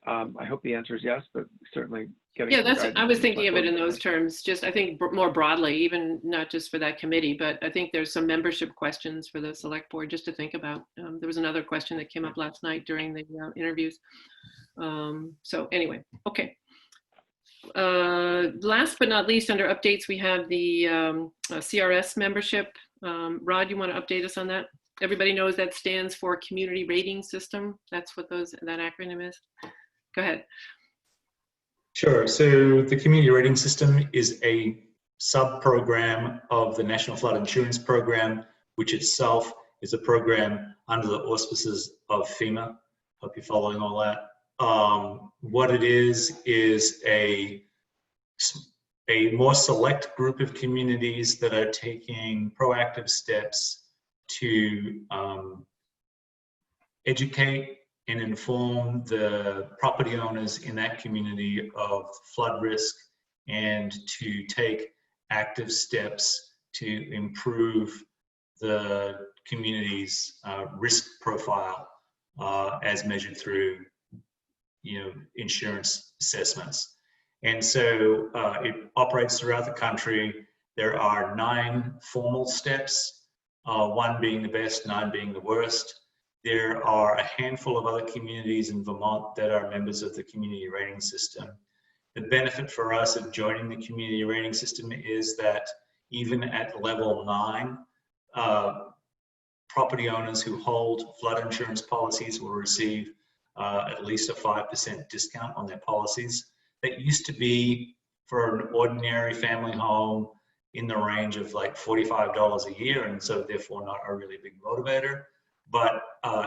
I hope the answer is yes, but certainly getting. Yeah, I was thinking of it in those terms, just I think more broadly, even not just for that committee, but I think there's some membership questions for the select board just to think about. There was another question that came up last night during the interviews. So anyway, okay. Last but not least, under updates, we have the CRS membership. Rod, you want to update us on that? Everybody knows that stands for Community Rating System. That's what that acronym is. Go ahead. Sure. So the Community Rating System is a sub-program of the National Flood Insurance Program, which itself is a program under the auspices of FEMA. Hope you're following all that. What it is a more select group of communities that are taking proactive steps to educate and inform the property owners in that community of flood risk and to take active steps to improve the community's risk profile as measured through insurance assessments. And so it operates throughout the country. There are 9 formal steps, 1 being the best, 9 being the worst. There are a handful of other communities in Vermont that are members of the community rating system. The benefit for us of joining the community rating system is that even at level 9, property owners who hold flood insurance policies will receive at least a 5% discount on their policies. That used to be for an ordinary family home in the range of like $45 a year, and so therefore not a really big motivator. But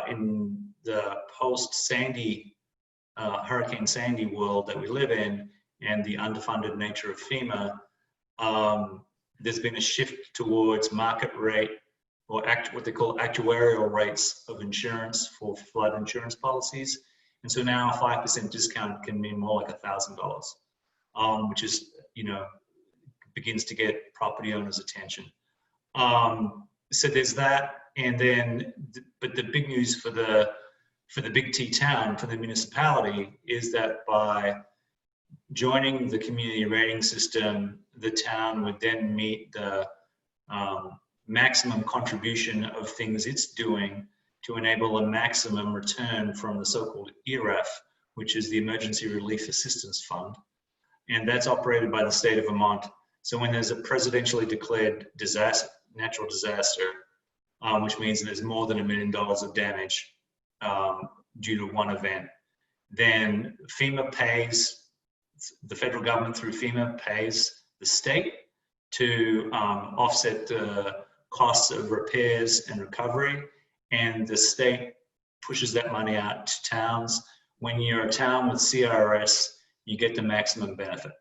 in the post-Sandy, Hurricane Sandy world that we live in and the underfunded nature of FEMA, there's been a shift towards market rate or what they call actuarial rates of insurance for flood insurance policies. And so now a 5% discount can mean more like $1,000, which is, begins to get property owners' attention. So there's that. And then, but the big news for the Big T town, for the municipality, is that by joining the community rating system, the town would then meet the maximum contribution of things it's doing to enable a maximum return from the so-called ERAF, which is the Emergency Relief Assistance Fund. And that's operated by the state of Vermont. So when there's a presidentially declared disaster, natural disaster, which means there's more than $1 million of damage due to one event, then FEMA pays, the federal government through FEMA pays the state to offset the costs of repairs and recovery, and the state pushes that money out to towns. When you're a town with CRS, you get the maximum benefit.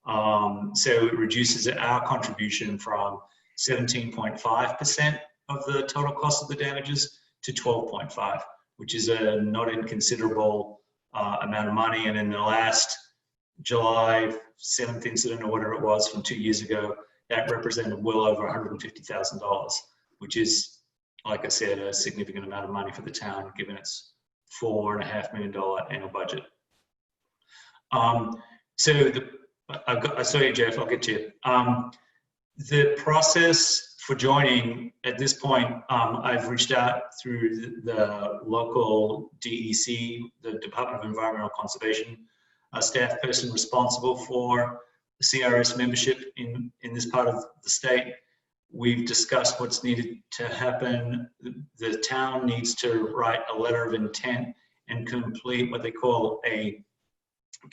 So it reduces our contribution from 17.5% of the total cost of the damages to 12.5%, which is a not inconsiderable amount of money. And in the last July 7th incident, or whatever it was from 2 years ago, that represented well over $150,000, which is, like I said, a significant amount of money for the town, given its $4.5 million annual budget. Sorry, Jeff, I'll get to you. The process for joining at this point, I've reached out through the local DEC, the Department of Environmental Conservation, a staff person responsible for CRS membership in this part of the state. We've discussed what's needed to happen. The town needs to write a letter of intent and complete what they call a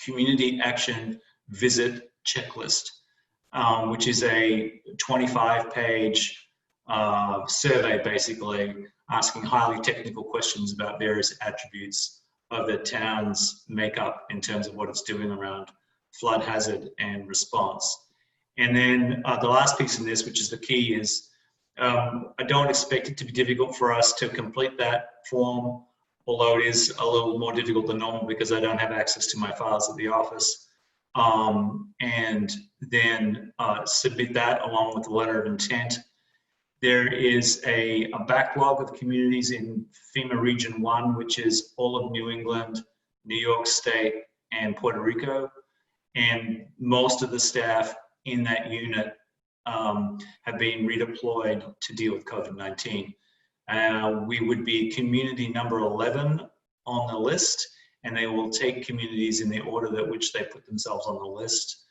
community action visit checklist, which is a 25-page survey, basically asking highly technical questions about various attributes of the town's makeup in terms of what it's doing around flood hazard and response. And then the last piece in this, which is the key, is I don't expect it to be difficult for us to complete that form, although it is a little more difficult than normal because I don't have access to my files at the office. And then submit that along with the letter of intent. There is a backlog of communities in FEMA Region 1, which is all of New England, New York State, and Puerto Rico. And most of the staff in that unit have been redeployed to deal with COVID-19. We would be community number 11 on the list, and they will take communities in the order that which they put themselves on the list.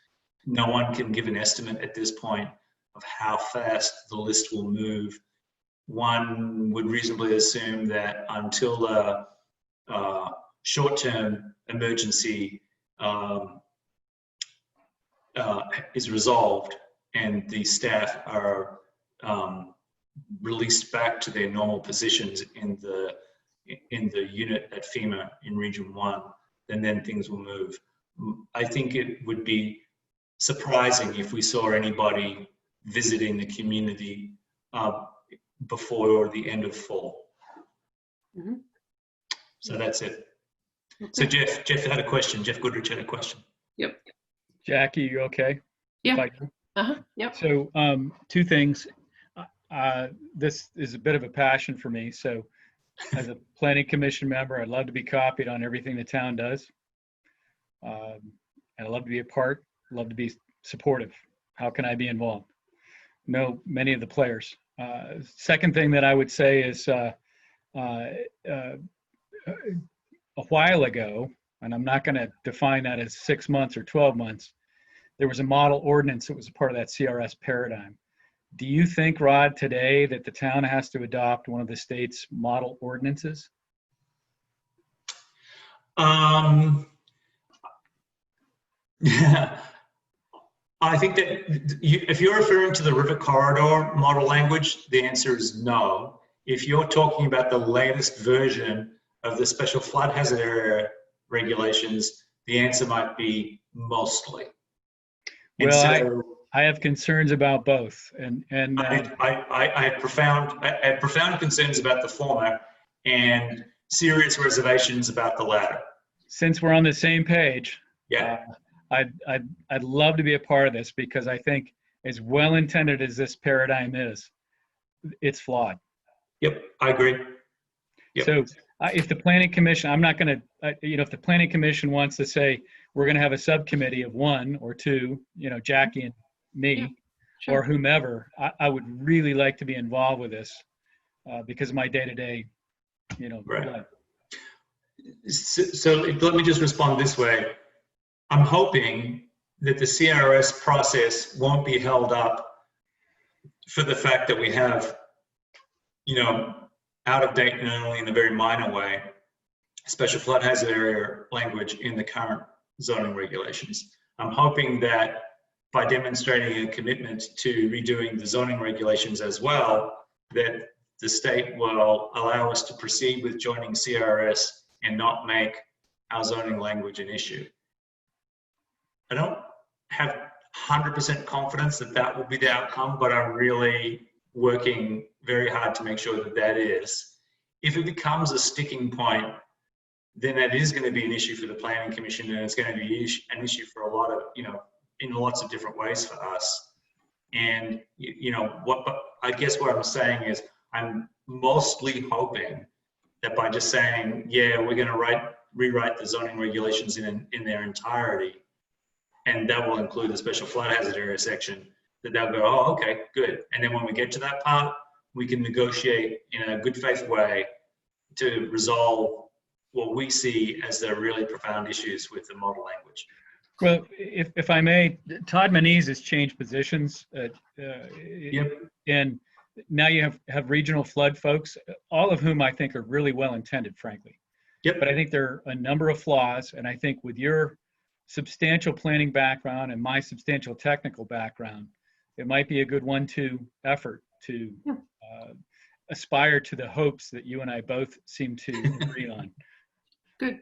No one can give an estimate at this point of how fast the list will move. One would reasonably assume that until the short-term emergency is resolved and the staff are released back to their normal positions in the unit at FEMA in Region 1, then things will move. I think it would be surprising if we saw anybody visiting the community before the end of fall. Mm-hmm. So that's it. So Jeff had a question. Jeff Goodrich had a question. Yep. Jackie, you okay? Yeah. Yep. So two things. This is a bit of a passion for me. So as a planning commission member, I'd love to be copied on everything the town does. And I'd love to be a part, love to be supportive. How can I be involved? Know many of the players. Second thing that I would say is a while ago, and I'm not going to define that as 6 months or 12 months, there was a model ordinance that was a part of that CRS paradigm. Do you think, Rod, today that the town has to adopt one of the state's model ordinances? Yeah. I think that if you're referring to the river corridor model language, the answer is no. If you're talking about the latest version of the special flood hazard area regulations, the answer might be mostly. And Well, so I have concerns about both, and I had profound concerns about the former and serious reservations about the latter. since we're on the same page, Yeah. I'd love to be a part of this, because I think, as well intended as this paradigm is, it's flawed. Yep, I agree. Yep. So if the planning commission, I'm not going to, if the planning commission wants to say, we're going to have a subcommittee of 1 or 2, Jackie and me, Yeah, sure. or whomever, I would really like to be involved with this because of my day-to-day, Right. life. So let me just respond this way. I'm hoping that the CRS process won't be held up for the fact that we have, out of date and only in a very minor way, special flood hazard area language in the current zoning regulations. I'm hoping that by demonstrating a commitment to redoing the zoning regulations as well, that the state will allow us to proceed with joining CRS and not make our zoning language an issue. I don't have 100% confidence that that will be the outcome, but I'm really working very hard to make sure that that is. If it becomes a sticking point, then that is going to be an issue for the Planning Commission, and it's going to be an issue for a lot of, in lots of different ways for us. And, but I guess what I'm saying is I'm mostly hoping that by just saying, yeah, we're going to rewrite the zoning regulations in their entirety, and that will include the special flood hazard area section, that they'll go, oh, okay, good. And then when we get to that part, we can negotiate in a good faith way to resolve what we see as the really profound issues with the model language. Well, if I may, Todd Manise has changed positions. Yep. And now you have regional flood folks, all of whom I think are really well intended, frankly. Yep. But I think there are a number of flaws. And I think with your substantial planning background and my substantial technical background, it might be a good 1-2 effort to aspire to the hopes that you and I both seem to agree on. Good.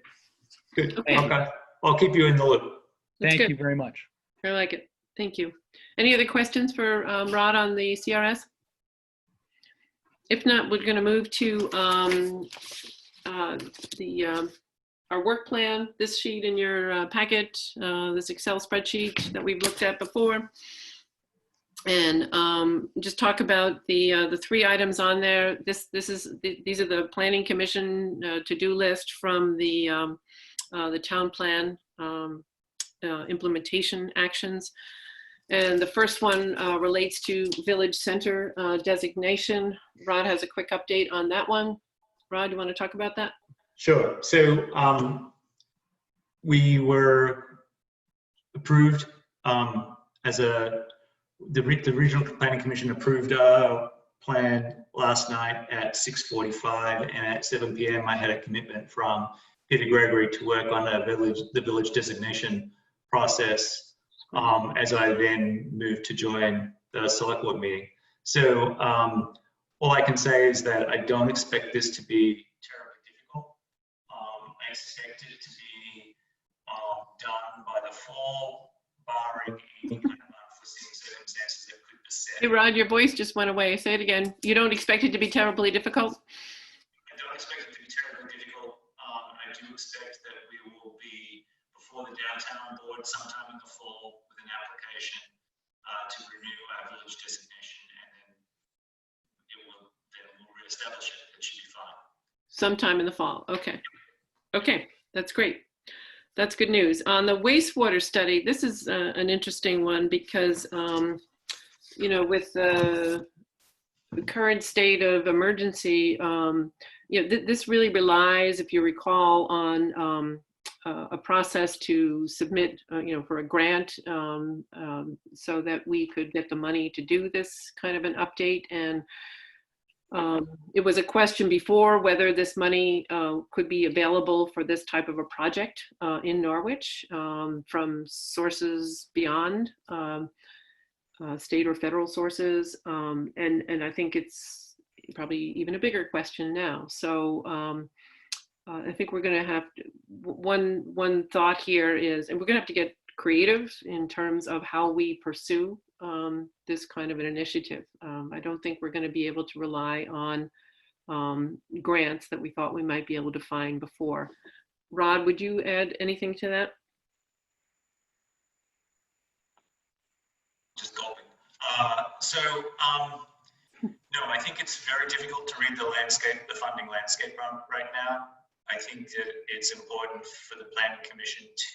Good. Okay. Okay. I'll keep you in the loop. That's Thank good. you very much. I like it. Thank you. Any other questions for Rod on the CRS? If not, we're going to move to our work plan, this sheet in your packet, this Excel spreadsheet that we've looked at before. And just talk about the 3 items on there. These are the Planning Commission to-do list from the town plan implementation actions. And the first one relates to Village Center designation. Rod has a quick update on that one. Rod, you want to talk about that? Sure. So we were approved the Regional Planning Commission approved our plan last night at 6:45, and at 7 p.m. I had a commitment from Peter Gregory to work on the village designation process as I then moved to join the select board meeting. So all I can say is that I don't expect this to be terribly difficult. I expect it to be done by the fall, barring any kind of unforeseen circumstances that could beset. Hey, Rod, your voice just went away. Say it again. You don't expect it to be terribly difficult? I don't expect it to be terribly difficult. I do expect that we will be before the downtown board sometime in the fall with an application to renew our village designation, and then we'll reestablish it. It should be fine. Sometime in the fall. Okay. Okay, that's great. That's good news. On the wastewater study, this is an interesting one because, with the current state of emergency, this really relies, if you recall, on a process to submit, for a grant so that we could get the money to do this kind of an update. And it was a question before whether this money could be available for this type of a project in Norwich from sources beyond state or federal sources. And I think it's probably even a bigger question now. So I think we're going to have one thought here is, and we're going to have to get creative in terms of how we pursue this kind of an initiative. I don't think we're going to be able to rely on grants that we thought we might be able to find before. Rod, would you add anything to that? Just gulping. No, I think it's very difficult to read the landscape, the funding landscape right now. I think that it's important for the Planning Commission to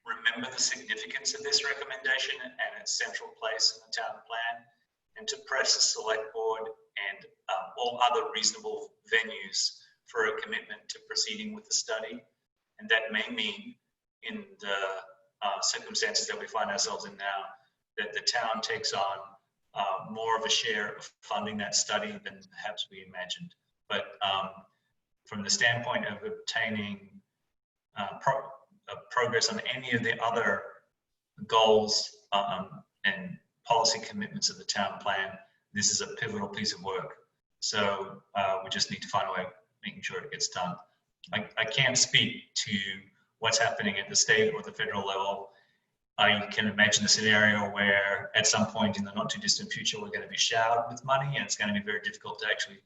remember the significance of this recommendation and its central place in the town plan, and to press the select board and all other reasonable venues for a commitment to proceeding with the study. And that may mean, in the circumstances that we find ourselves in now, that the town takes on more of a share of funding that study than perhaps we imagined. But from the standpoint of obtaining progress on any of the other goals and policy commitments of the town plan, this is a pivotal piece of work. So we just need to find a way of making sure it gets done. I can't speak to what's happening at the state or the federal level. I can imagine a scenario where at some point in the not too distant future, we're going to be showered with money, and it's going to be very difficult to actually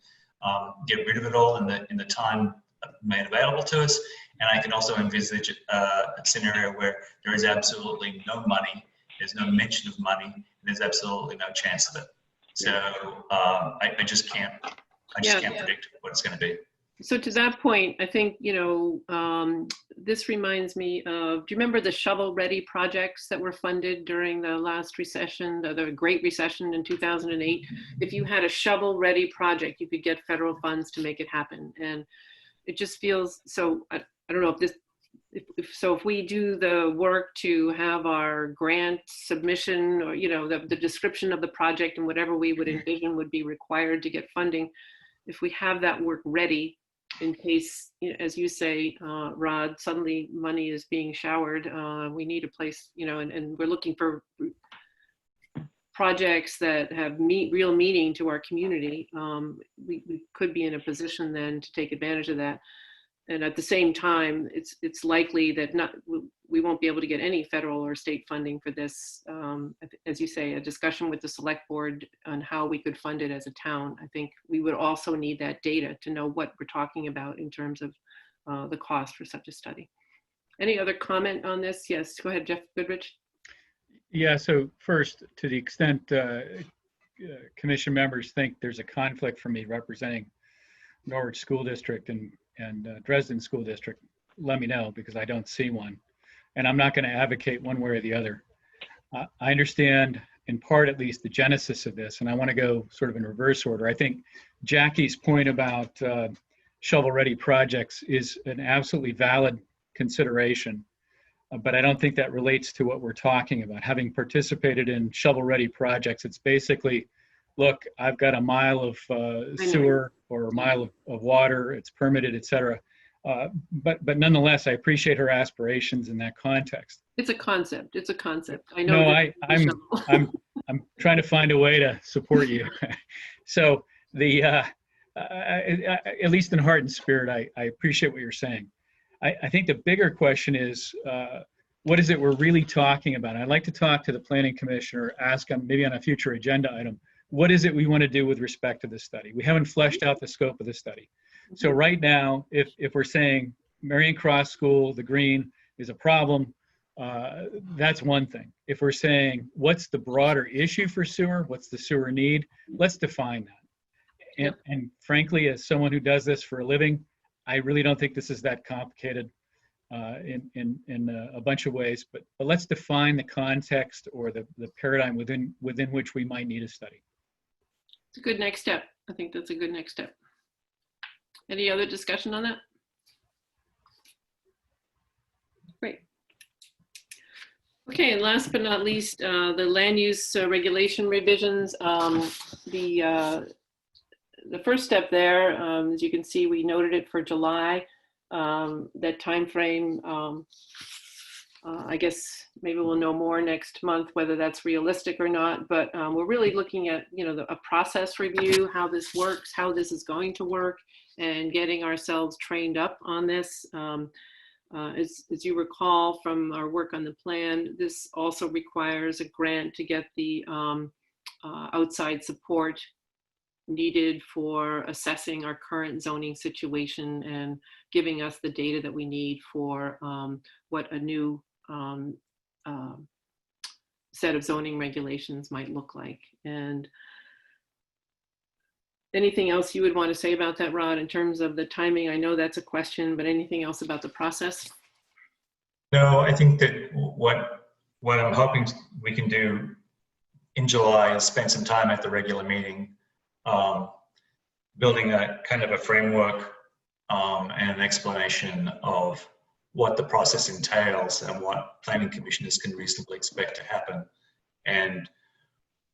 get rid of it all in the time made available to us. And I can also envisage a scenario where there is absolutely no money, there's no mention of money, and there's absolutely no chance of it. So I just can't predict what it's going to be. So to that point, I think, this reminds me of, do you remember the shovel-ready projects that were funded during the last recession, the Great Recession in 2008? If you had a shovel-ready project, you could get federal funds to make it happen. And it just feels, so I don't know if we do the work to have our grant submission, or, the description of the project and whatever we would envision would be required to get funding, if we have that work ready, in case, as you say, Rod, suddenly money is being showered, we need a place, and we're looking for projects that have real meaning to our community. We could be in a position then to take advantage of that. And at the same time, it's likely that we won't be able to get any federal or state funding for this. As you say, a discussion with the select board on how we could fund it as a town. I think we would also need that data to know what we're talking about in terms of the cost for such a study. Any other comment on this? Yes, go ahead, Jeff Goodrich. Yeah, so first, to the extent commission members think there's a conflict for me representing Norwich School District and Dresden School District, let me know, because I don't see one. And I'm not going to advocate one way or the other. I understand, in part at least, the genesis of this, and I want to go sort of in reverse order. I think Jackie's point about shovel-ready projects is an absolutely valid consideration, but I don't think that relates to what we're talking about. Having participated in shovel-ready projects, it's basically, look, I've got a mile of sewer or a mile of water, it's permitted, et cetera. But nonetheless, I appreciate her aspirations in that context. It's a concept. It's a concept. I know. No, I'm trying to find a way to support you. So at least in heart and spirit, I appreciate what you're saying. I think the bigger question is, what is it we're really talking about? I'd like to talk to the Planning Commission or ask them maybe on a future agenda item, what is it we want to do with respect to this study? We haven't fleshed out the scope of the study. So right now, if we're saying Marion Cross School, the green is a problem, that's one thing. If we're saying what's the broader issue for sewer, what's the sewer need, let's define that. And frankly, as someone who does this for a living, I really don't think this is that complicated in a bunch of ways, but let's define the context or the paradigm within which we might need a study. It's a good next step. I think that's a good next step. Any other discussion on that? Great. Okay, and last but not least, the land use regulation revisions. The first step there, as you can see, we noted it for July. That time frame, I guess maybe we'll know more next month whether that's realistic or not, but we're really looking at a process review, how this works, how this is going to work, and getting ourselves trained up on this. As you recall from our work on the plan, this also requires a grant to get the outside support needed for assessing our current zoning situation and giving us the data that we need for what a new set of zoning regulations might look like. And anything else you would want to say about that, Rod, in terms of the timing? I know that's a question, but anything else about the process? No, I think that what I'm hoping we can do in July is spend some time at the regular meeting, building a kind of a framework and an explanation of what the process entails and what planning commissioners can reasonably expect to happen. And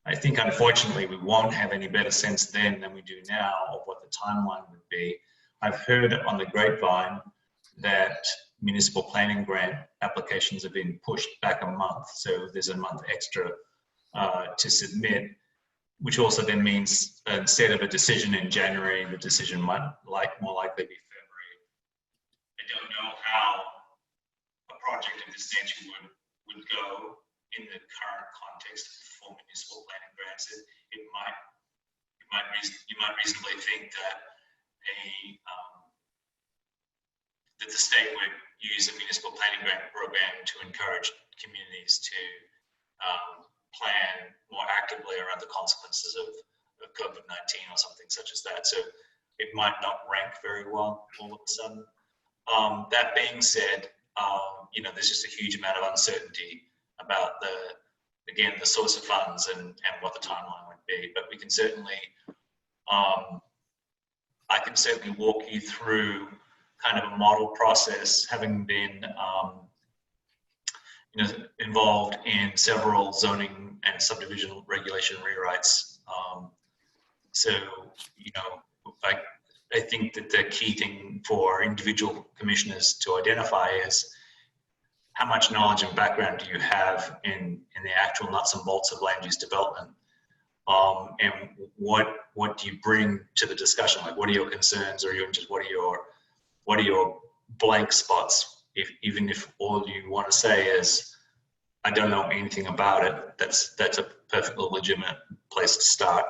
I think, unfortunately, we won't have any better sense then than we do now of what the timeline would be. I've heard on the grapevine that municipal planning grant applications have been pushed back a month. So there's a month extra to submit, which also then means instead of a decision in January, the decision might more likely be February. I don't know how a project of this nature would go in the current context for municipal planning grants. You might reasonably think that that the state would use a municipal planning grant program to encourage communities to plan more actively around the consequences of COVID-19 or something such as that. So it might not rank very well all of a sudden. That being said, there's just a huge amount of uncertainty about the source of funds and what the timeline would be. But we can certainly, I can certainly walk you through kind of a model process, having been involved in several zoning and subdivision regulation rewrites. I think that the key thing for individual commissioners to identify is how much knowledge and background do you have in the actual nuts and bolts of land use development, and what do you bring to the discussion? Like, what are your concerns, or just what are your blank spots? Even if all you want to say is, I don't know anything about it, that's a perfectly legitimate place to start.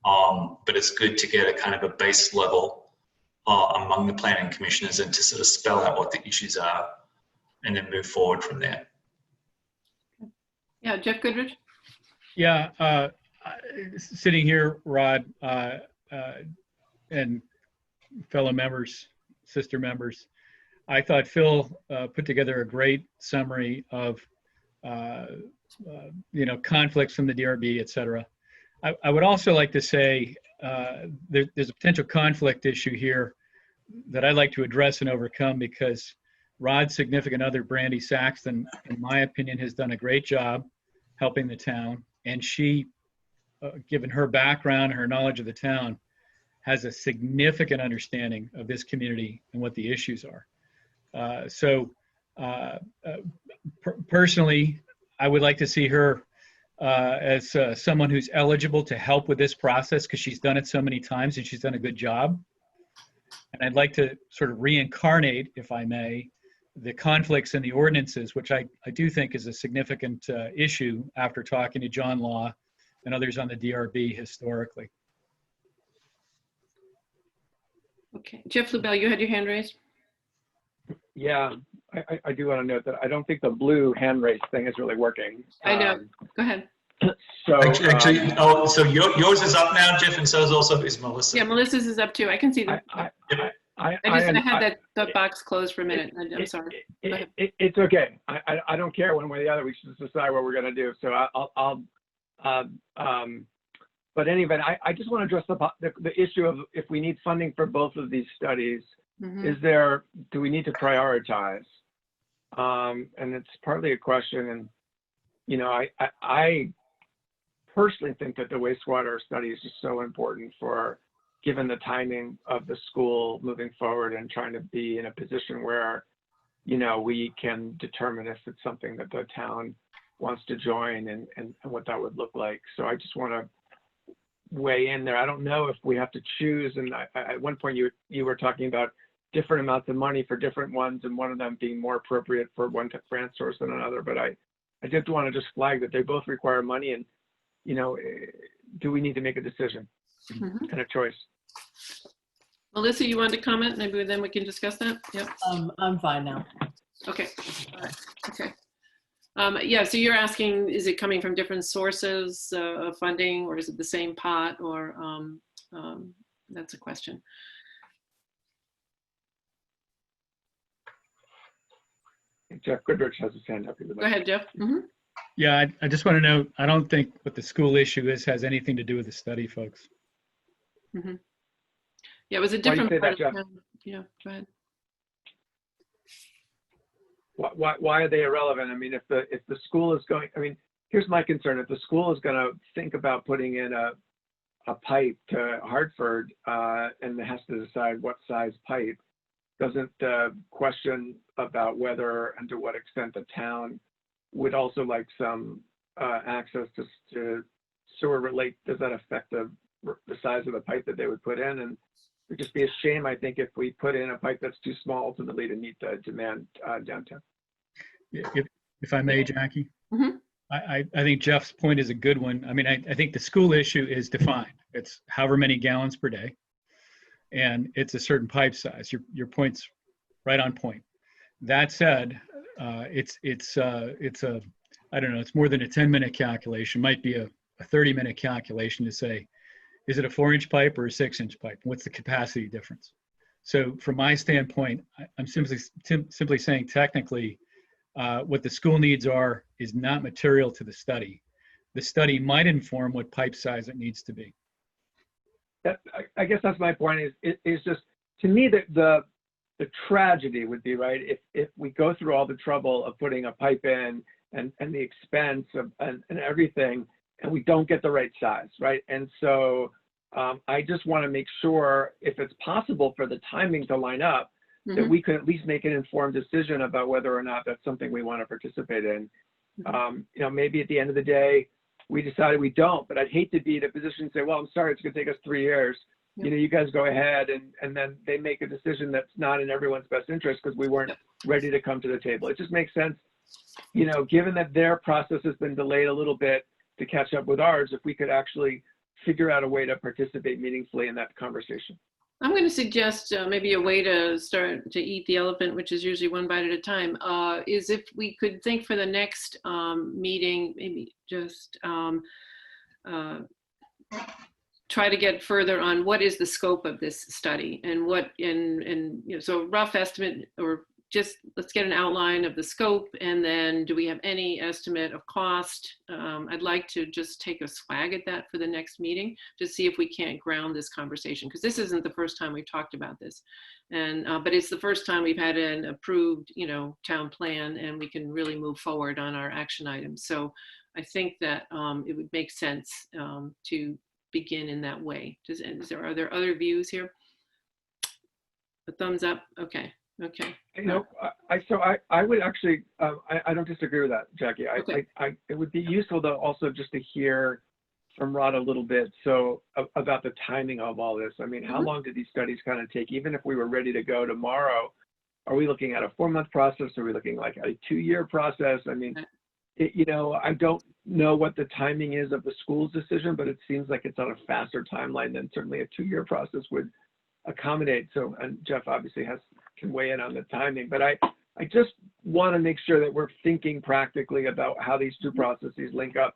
But it's good to get a kind of a base level among the planning commissioners and to sort of spell out what the issues are and then move forward from there. Yeah, Jeff Goodrich? Yeah, sitting here, Rod, and fellow members, sister members, I thought Phil put together a great summary of conflicts from the DRB, et cetera. I would also like to say there's a potential conflict issue here that I'd like to address and overcome, because Rod's significant other, Brandy Saxton, in my opinion, has done a great job helping the town. And she, given her background, her knowledge of the town, has a significant understanding of this community and what the issues are. Personally, I would like to see her as someone who's eligible to help with this process, because she's done it so many times and she's done a good job. And I'd like to sort of reincarnate, if I may, the conflicts in the ordinances, which I do think is a significant issue after talking to John Law and others on the DRB historically. Okay, Jeff Lubell, you had your hand raised. Yeah, I do want to note that I don't think the blue hand raise thing is really working. I know. Go ahead. So so yours is up now, Jeff, and so is Melissa. Yeah, Melissa's is up too. I can see them. I had that box closed for a minute. I'm sorry. It's okay. I don't care one way or the other. We should just decide what we're going to do. So but anyway, I just want to address the issue of if we need funding for both of these studies. Mm-hmm. Do we need to prioritize? And it's partly a question. And, I personally think that the wastewater study is just so important given the timing of the school moving forward and trying to be in a position where, we can determine if it's something that the town wants to join and what that would look like. So I just want to weigh in there. I don't know if we have to choose. And at one point you were talking about different amounts of money for different ones, and one of them being more appropriate for one grant source than another. But I did want to just flag that they both require money, and do we need to make a decision and a choice? Melissa, you wanted to comment? Maybe then we can discuss that. Yep. I'm fine now. Okay. All right. Okay. Yeah, so you're asking, is it coming from different sources of funding, or is it the same pot, or that's a question. Jeff Goodrich has his hand up. Go ahead, Jeff. Mm-hmm. Yeah, I just want to know, I don't think what the school issue is has anything to do with the study, folks. Mm-hmm. Yeah, it was a different Why do you say part that, of Jeff? town. Yeah, go ahead. Why are they irrelevant? I mean, if the school is going, I mean, here's my concern. If the school is going to think about putting in a pipe to Hartford and it has to decide what size pipe, doesn't the question about whether and to what extent the town would also like some access to sewer relate, does that affect the size of the pipe that they would put in? And it would just be a shame, I think, if we put in a pipe that's too small ultimately to meet the demand downtown. If I may, Jackie, Mm-hmm. I think Jeff's point is a good one. I mean, I think the school issue is defined. It's however many gallons per day, and it's a certain pipe size. Your point's right on point. That said, it's a, I don't know, it's more than a 10-minute calculation. Might be a 30-minute calculation to say, is it a 4-inch pipe or a 6-inch pipe? What's the capacity difference? So from my standpoint, I'm simply saying technically, what the school needs are is not material to the study. The study might inform what pipe size it needs to be. I guess that's my point. Is just, to me, that the tragedy would be, right, if we go through all the trouble of putting a pipe in and the expense of and everything, and we don't get the right size, right? And so I just want to make sure, if it's possible for the timing to line up, that we could at least make an informed decision about whether or not that's something we want to participate in. Maybe at the end of the day, we decided we don't, but I'd hate to be in a position to say, well, I'm sorry, it's going to take us 3 years. You guys go ahead, and then they make a decision that's not in everyone's best interest because we weren't ready to come to the table. It just makes sense, given that their process has been delayed a little bit to catch up with ours, if we could actually figure out a way to participate meaningfully in that conversation. I'm going to suggest maybe a way to start to eat the elephant, which is usually one bite at a time, is if we could think for the next meeting, maybe just try to get further on what is the scope of this study and what, so rough estimate, or just let's get an outline of the scope, and then do we have any estimate of cost? I'd like to just take a swag at that for the next meeting to see if we can't ground this conversation, because this isn't the first time we've talked about this, and but it's the first time we've had an approved town plan, and we can really move forward on our action items. So I think that it would make sense to begin in that way. Are there other views here? A thumbs up. Okay. Okay. I would actually, I don't disagree with that, Jackie. Okay. It would be useful though also just to hear from Rod a little bit about the timing of all this. I mean, how long did these studies kind of take? Even if we were ready to go tomorrow, are we looking at a 4-month process? Are we looking like a 2-year process? I mean, I don't know what the timing is of the school's decision, but it seems like it's on a faster timeline than certainly a 2-year process would accommodate. So, and Jeff obviously can weigh in on the timing, but I just want to make sure that we're thinking practically about how these two processes link up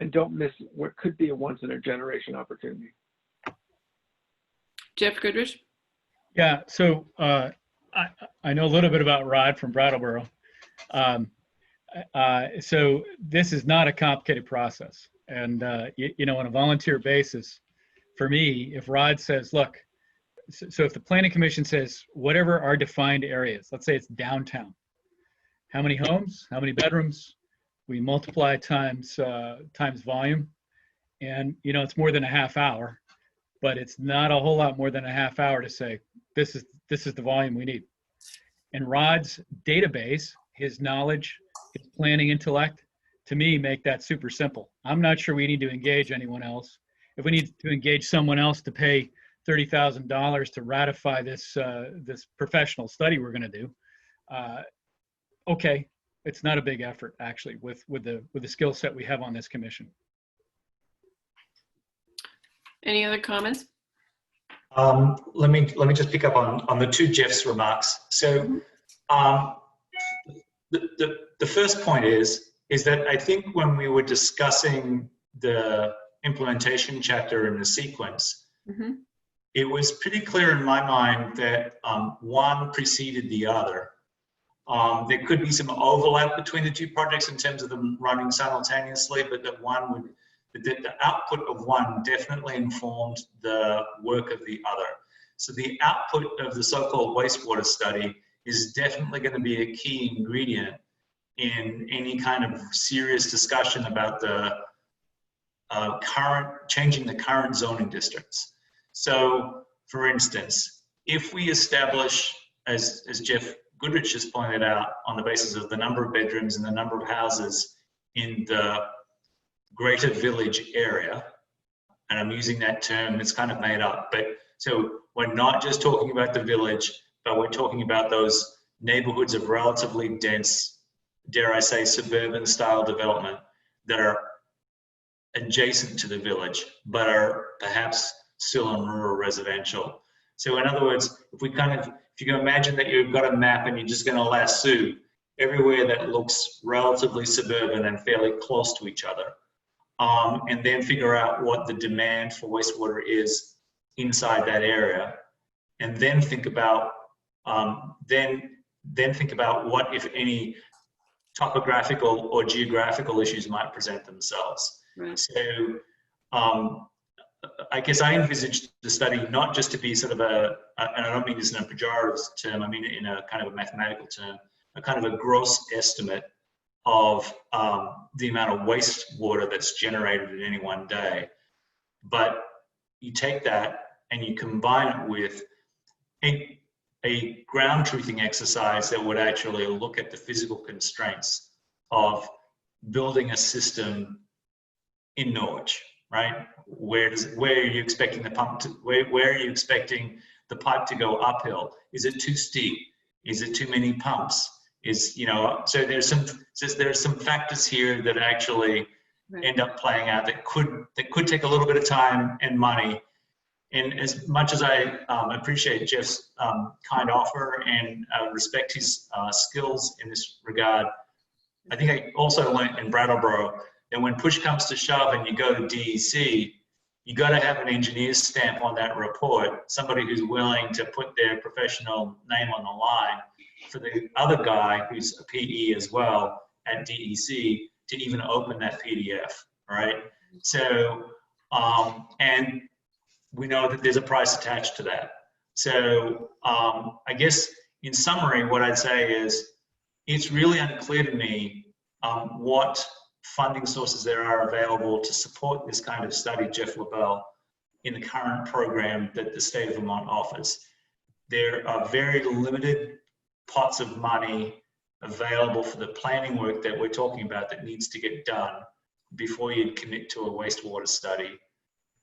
and don't miss what could be a once in a generation opportunity. Jeff Goodrich? Yeah, so I know a little bit about Rod from Brattleboro. So this is not a complicated process. And, on a volunteer basis, for me, if Rod says, look, so if the planning commission says, whatever our defined areas, let's say it's downtown, how many homes, how many bedrooms, we multiply times volume, and it's more than a half hour, but it's not a whole lot more than a half hour to say, this is the volume we need. And Rod's database, his knowledge, his planning intellect, to me, make that super simple. I'm not sure we need to engage anyone else. if we need to engage someone else to pay $30,000 to ratify this this professional study we're going to do, okay, it's not a big effort actually with the skill set we have on this commission. Any other comments? Let me just pick up on the two Jeff's remarks. So the first point is that I think when we were discussing the implementation chapter in the sequence, it was pretty clear in my mind that one preceded the other. There could be some overlap between the two projects in terms of them running simultaneously, but that one would, the output of one definitely informed the work of the other. So the output of the so-called wastewater study is definitely going to be a key ingredient in any kind of serious discussion about the changing the current zoning districts. So, for instance, if we establish, as Jeff Goodrich has pointed out, on the basis of the number of bedrooms and the number of houses in the greater village area, and I'm using that term, it's kind of made up, but so we're not just talking about the village, but we're talking about those neighborhoods of relatively dense, dare I say, suburban style development that are adjacent to the village, but are perhaps still in rural residential. So in other words, if you can imagine that you've got a map and you're just going to lasso everywhere that looks relatively suburban and fairly close to each other, and then figure out what the demand for wastewater is inside that area, and then think about think about what, if any, topographical or geographical issues might present themselves. Right. So I guess I envisaged the study not just to be sort of and I don't mean this in a pejorative term, I mean it in a kind of a mathematical term, a kind of a gross estimate of the amount of wastewater that's generated in any one day. But you take that and you combine it with a ground truthing exercise that would actually look at the physical constraints of building a system in Norwich, right? Where are you expecting the pump to, where are you expecting the pipe to go uphill? Is it too steep? Is it too many pumps? So there's some factors here that actually end up playing out that could take a little bit of time and money. And as much as I appreciate Jeff's kind offer and respect his skills in this regard, I think I also learned in Brattleboro that when push comes to shove and you go to DEC, you got to have an engineer's stamp on that report, somebody who's willing to put their professional name on the line for the other guy who's a PE as well at DEC to even open that PDF, right? So, and we know that there's a price attached to that. So I guess in summary, what I'd say is it's really unclear to me what funding sources there are available to support this kind of study, Jeff LaBelle, in the current program that the state of Vermont offers. There are very limited pots of money available for the planning work that we're talking about that needs to get done before you commit to a wastewater study.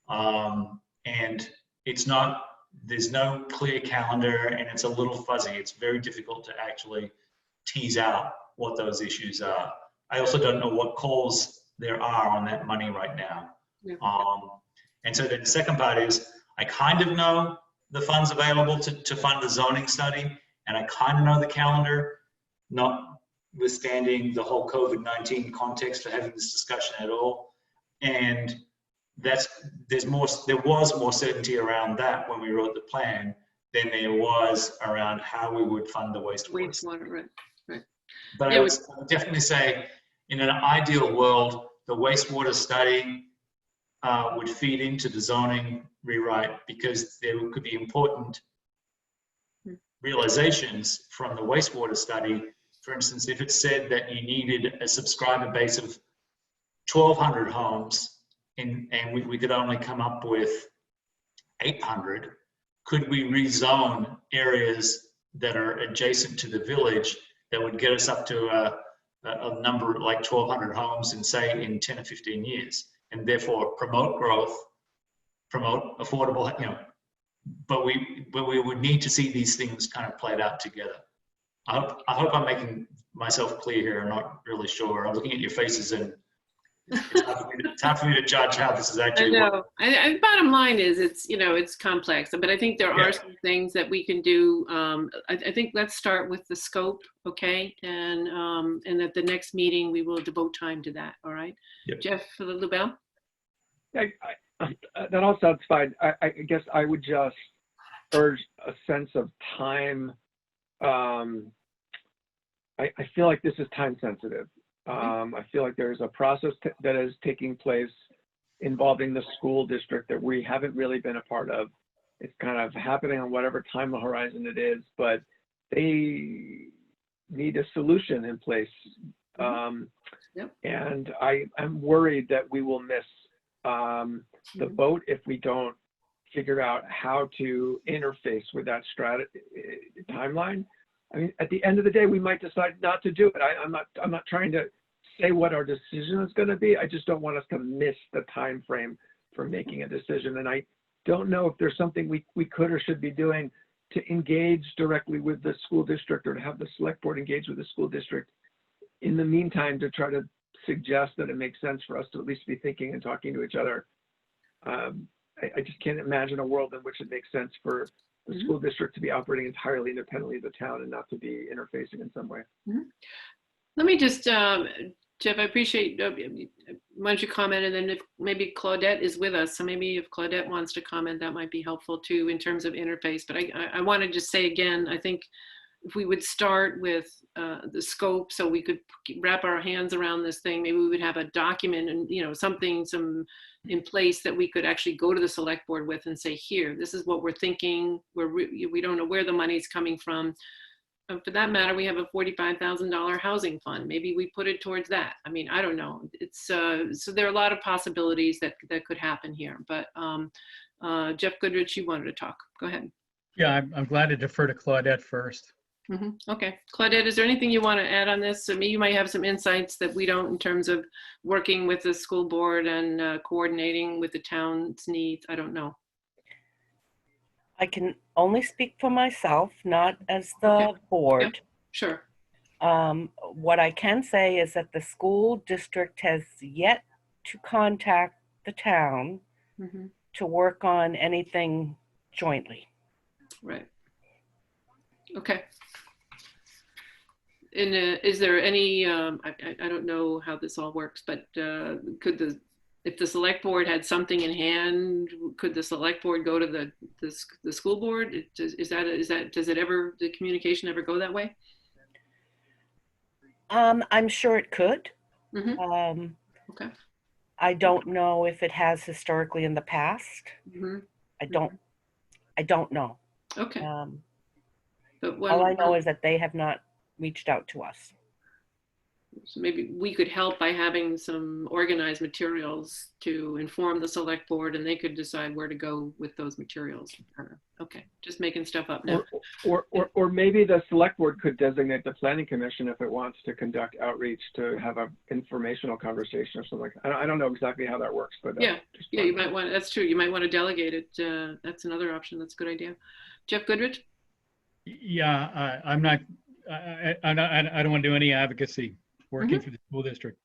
And there's no clear calendar and it's a little fuzzy. It's very difficult to actually tease out what those issues are. I also don't know what calls there are on that money right now. Yeah. And so then the second part is, I kind of know the funds available to fund the zoning study, and I kind of know the calendar, notwithstanding the whole COVID-19 context for having this discussion at all. And there was more certainty around that when we wrote the plan than there was around how we would fund the wastewater. Right. But yeah, I would definitely say, in an ideal world, the wastewater study would feed into the zoning rewrite, because there could be important realizations from the wastewater study. For instance, if it said that you needed a subscriber base of 1,200 homes, and we could only come up with 800, could we rezone areas that are adjacent to the village that would get us up to a number like 1,200 homes in, say, in 10 or 15 years, and therefore promote growth promote affordable, but we would need to see these things kind of played out together. I hope I'm making myself clear here. I'm not really sure. I'm looking at your faces, and it's hard for me to judge how this is I actually know. Bottom line is, it's complex, but I think there are some things that we can do. I think let's start with the scope, okay, and at the next meeting we will devote time to that. All right, Yep. Jeff Lubell. That all sounds fine. I guess I would just urge a sense of time. I feel like this is time sensitive. I feel like there's a process that is taking place involving the school district that we haven't really been a part of. It's kind of happening on whatever time horizon it is, but they need a solution in place. And I'm worried that we will miss the boat if we don't figure out how to interface with that timeline. I mean, at the end of the day, we might decide not to do it. I'm not trying to say what our decision is going to be. I just don't want us to miss the time frame for making a decision. And I don't know if there's something we could or should be doing to engage directly with the school district, or to have the select board engage with the school district in the meantime, to try to suggest that it makes sense for us to at least be thinking and talking to each other. I just can't imagine a world in which it makes sense for the school district to be operating entirely independently of the town and not to be interfacing in some way. Let me just, Jeff, I appreciate, why don't you comment, and then if maybe Claudette is with us, so maybe if Claudette wants to comment, that might be helpful too in terms of interface. But I want to just say again, I think if we would start with the scope, so we could wrap our hands around this thing, maybe we would have a document and something in place that we could actually go to the select board with and say, here, this is what we're thinking. We don't know where the money's coming from. For that matter, we have a $45,000 housing fund. Maybe we put it towards that. I mean, I don't know. It's so there are a lot of possibilities that could happen here. But Jeff Goodrich, you wanted to talk. Go ahead. Yeah, I'm glad to defer to Claudette first. Okay, Claudette, is there anything you want to add on this? I mean, you might have some insights that we don't in terms of working with the school board and coordinating with the town's needs. I don't know. I can only speak for myself, not as the board. Yep. Sure. What I can say is that the school district has yet to contact the town to work on anything jointly. Right. Okay. And is there any, I don't know how this all works, but if the select board had something in hand, could the select board go to the school board? Does the communication ever go that way? I'm sure it could. Okay. I don't know if it has historically in the past. I don't know. Okay. But all I know is that they have not reached out to us. So maybe we could help by having some organized materials to inform the select board, and they could decide where to go with those materials. Okay, just making stuff up now. Or maybe the select board could designate the planning commission if it wants to conduct outreach to have an informational conversation or something. I don't know exactly how that works, but yeah, you might want. That's true. You might want to delegate it. That's another option. That's a good idea. Jeff Goodrich. Yeah, I'm not. I don't want to do any advocacy working for the school district.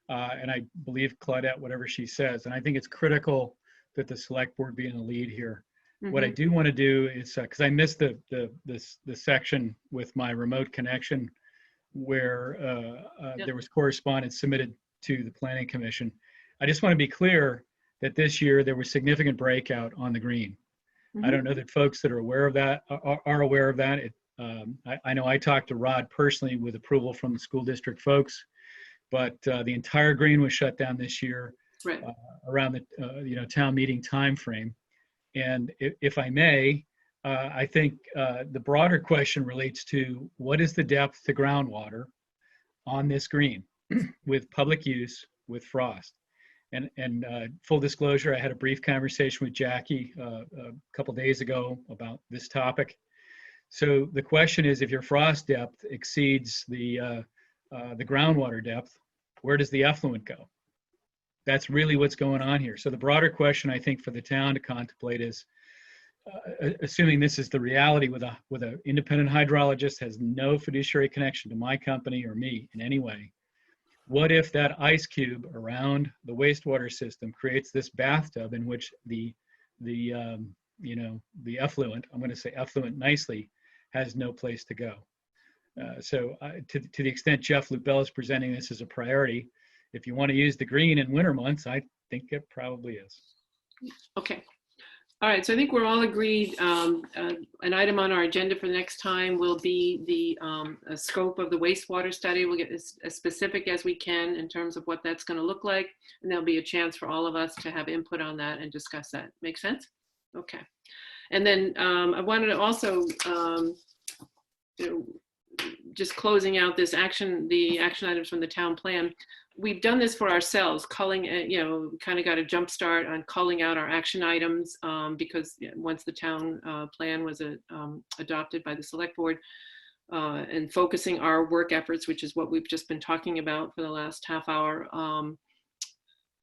And I believe Claudette, whatever she says, and I think it's critical that the select board be in the lead here. What I do want to do is, because I missed the section with my remote connection where there was correspondence submitted to the Planning Commission. I just want to be clear that this year there was significant breakout on the green. I don't know that folks that are aware of that are aware of that. I know I talked to Rod personally with approval from the school district folks, but the entire green was shut down this year around the town meeting time frame. And if I may, I think the broader question relates to what is the depth to groundwater on this green with public use with frost. And full disclosure, I had a brief conversation with Jackie a couple days ago about this topic. So the question is, if your frost depth exceeds the groundwater depth, where does the effluent go? That's really what's going on here. So the broader question I think for the town to contemplate is, assuming this is the reality with a independent hydrologist has no fiduciary connection to my company or me in any way, what if that ice cube around the wastewater system creates this bathtub in which the effluent, I'm going to say effluent nicely, has no place to go? So to the extent Jeff Lupel is presenting this as a priority, if you want to use the green in winter months, I think it probably is. Okay. All right, so I think we're all agreed. An item on our agenda for the next time will be the scope of the wastewater study. We'll get as specific as we can in terms of what that's going to look like, and there'll be a chance for all of us to have input on that and discuss that. Make sense? Okay. And then I wanted to also, just closing out this the action items from the town plan. We've done this for ourselves, calling, kind of got a jump start on calling out our action items because once the town plan was adopted by the select board and focusing our work efforts, which is what we've just been talking about for the last half hour.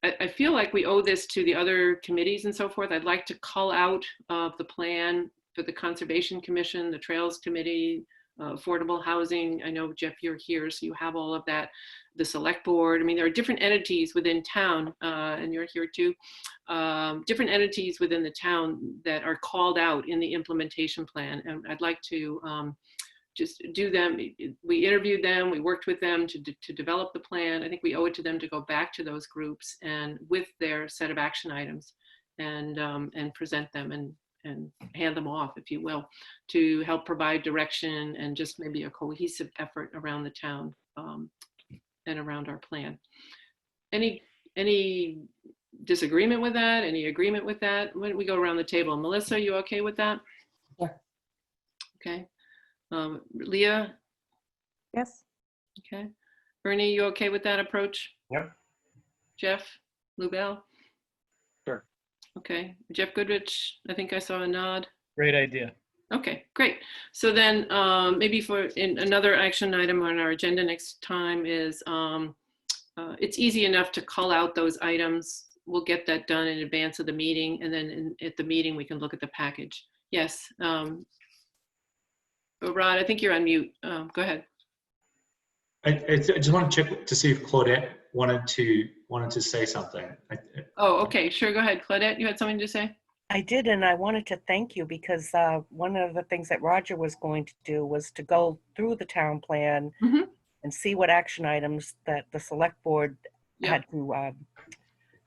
I feel like we owe this to the other committees and so forth. I'd like to call out the plan for the Conservation Commission, the Trails Committee, affordable housing. I know, Jeff, you're here, so you have all of that. The select board. I mean, there are different entities within town, and you're here too, different entities within the town that are called out in the implementation plan. And I'd like to just do them. We interviewed them, we worked with them to develop the plan. I think we owe it to them to go back to those groups and with their set of action items and present them and hand them off, if you will, to help provide direction and just maybe a cohesive effort around the town and around our plan. Any disagreement with that? Any agreement with that? Why don't we go around the table? Melissa, you okay with that? Yeah. Okay. Leah? Yes. Okay. Ernie, you okay with that approach? Yep. Jeff Lubell? Sure. Okay. Jeff Goodrich, I think I saw a nod. Great idea. Okay, great. So then maybe for another action item on our agenda next time is it's easy enough to call out those items. We'll get that done in advance of the meeting, and then at the meeting we can look at the package. Yes. Rod, I think you're on mute. Go ahead. I just want to check to see if Claudette wanted to say something. Oh, okay, sure. Go ahead, Claudette. You had something to say? I did, and I wanted to thank you because one of the things that Roger was going to do was to go through the town plan and see what action items that the select board had to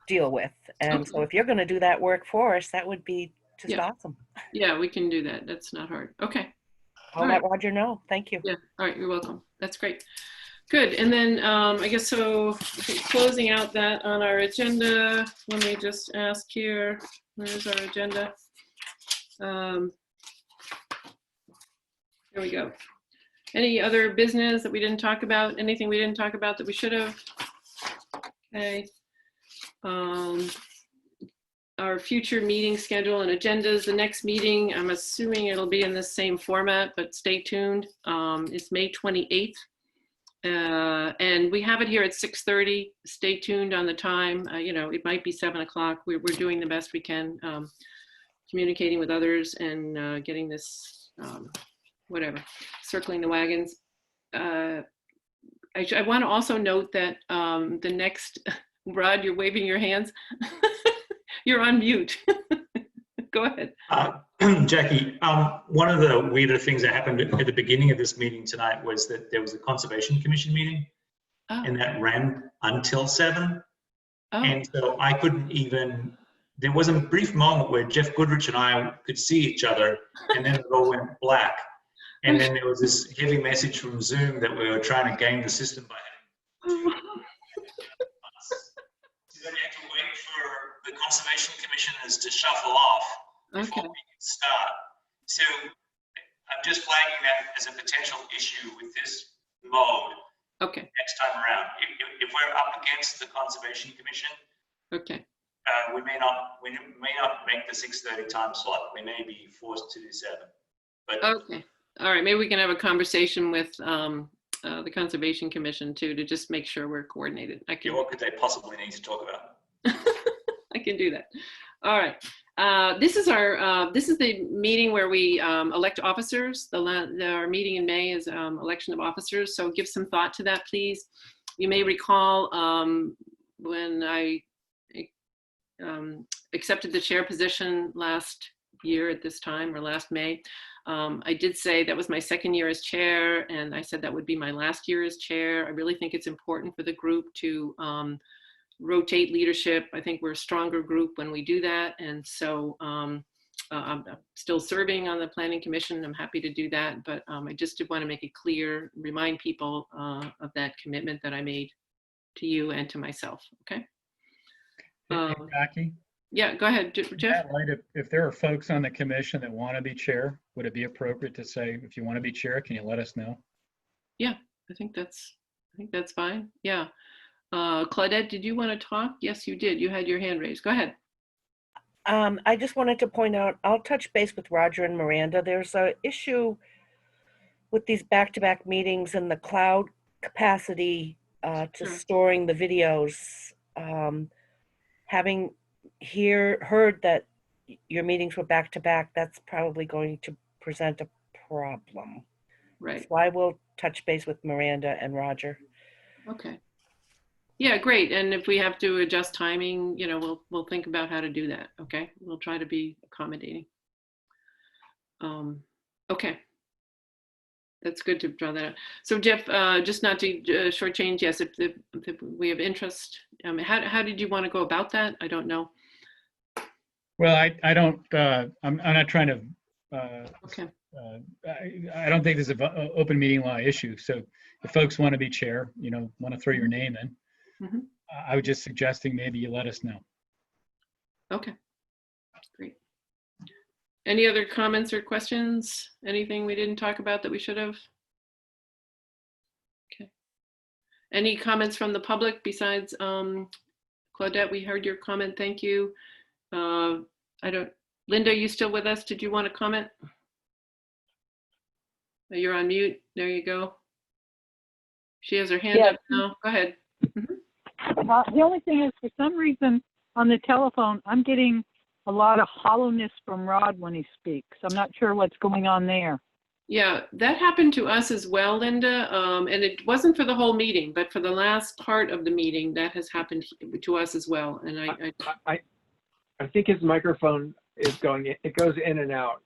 deal with. And so if you're going to do that work for us, that would be just awesome. Yeah, we can do that. That's not hard. Okay. I'll let Roger know. Thank you. Yeah. All right. You're welcome. That's great. Good. And then I guess so closing out that on our agenda, let me just ask here, where's our agenda? Here we go. Any other business that we didn't talk about? Anything we didn't talk about that we should have? Okay. Our future meeting schedule and agendas. The next meeting, I'm assuming it'll be in the same format, but stay tuned. It's May 28th. And we have it here at 6:30. Stay tuned on the time. It might be 7 o'clock. We're doing the best we can, communicating with others and getting this, circling the wagons. I want to also note that the next, Rod, you're waving your hands. You're on mute. Go ahead. Jackie, one of the weirder things that happened at the beginning of this meeting tonight was that there was a Conservation Commission meeting and that ran until 7. And so I couldn't even, there was a brief moment where Jeff Goodrich and I could see each other and then it all went black. And then there was this heavy message from Zoom that we were trying to game the system by having so then you have to wait for the Conservation Commissioners to shuffle off before we can start. So I'm just flagging that as a potential issue with this mode. Okay. Next time around, if we're up against the Conservation Commission, we may not make the 6:30 time slot. We may be forced to do 7. But okay. All right. Maybe we can have a conversation with the Conservation Commission too to just make sure we're coordinated. what could they possibly need to talk about? can do that. All right. This is the meeting where we elect officers. Our meeting in May is election of officers. So give some thought to that, please. You may recall when I accepted the chair position last year at this time, or last May, I did say that was my second year as chair, and I said that would be my last year as chair. I really think it's important for the group to rotate leadership. I think we're a stronger group when we do that, and so I'm still serving on the Planning Commission. I'm happy to do that, but I just did want to make it clear, remind people of that commitment that I made to you and to myself. Okay. Hey, Jackie? Yeah, go ahead, Jeff. Yeah, right. If there are folks on the commission that want to be chair, would it be appropriate to say, if you want to be chair, can you let us know? Yeah, I think that's fine. Yeah. Claudette, did you want to talk? Yes, you did. You had your hand raised. Go ahead. I just wanted to point out, I'll touch base with Roger and Miranda. There's an issue with these back-to-back meetings and the cloud capacity to Sure. storing the videos. Having heard that your meetings were back-to-back, that's probably going to present a problem. Right. So I will touch base with Miranda and Roger. Okay. Yeah, great. And if we have to adjust timing, we'll think about how to do that. Okay. We'll try to be accommodating. Okay. That's good to draw that out. So Jeff, just not to shortchange, yes, if we have interest, how did you want to go about that? I don't know. Well, I don't, I'm not trying to, Okay. I don't think there's an open meeting law issue. So if folks want to be chair, want to throw your name in, Mhm. I was just suggesting maybe you let us know. Okay. Great. Any other comments or questions? Anything we didn't talk about that we should have? Okay. Any comments from the public besides Claudette? We heard your comment. Thank you. Linda, you still with us? Did you want to comment? You're on mute. There you go. She has her hand Yeah. up now. Go ahead. The only thing is, for some reason, on the telephone, I'm getting a lot of hollowness from Rod when he speaks. I'm not sure what's going on there. Yeah, that happened to us as well, Linda. And it wasn't for the whole meeting, but for the last part of the meeting, that has happened to us as well. And I think his microphone is going, it goes in and out.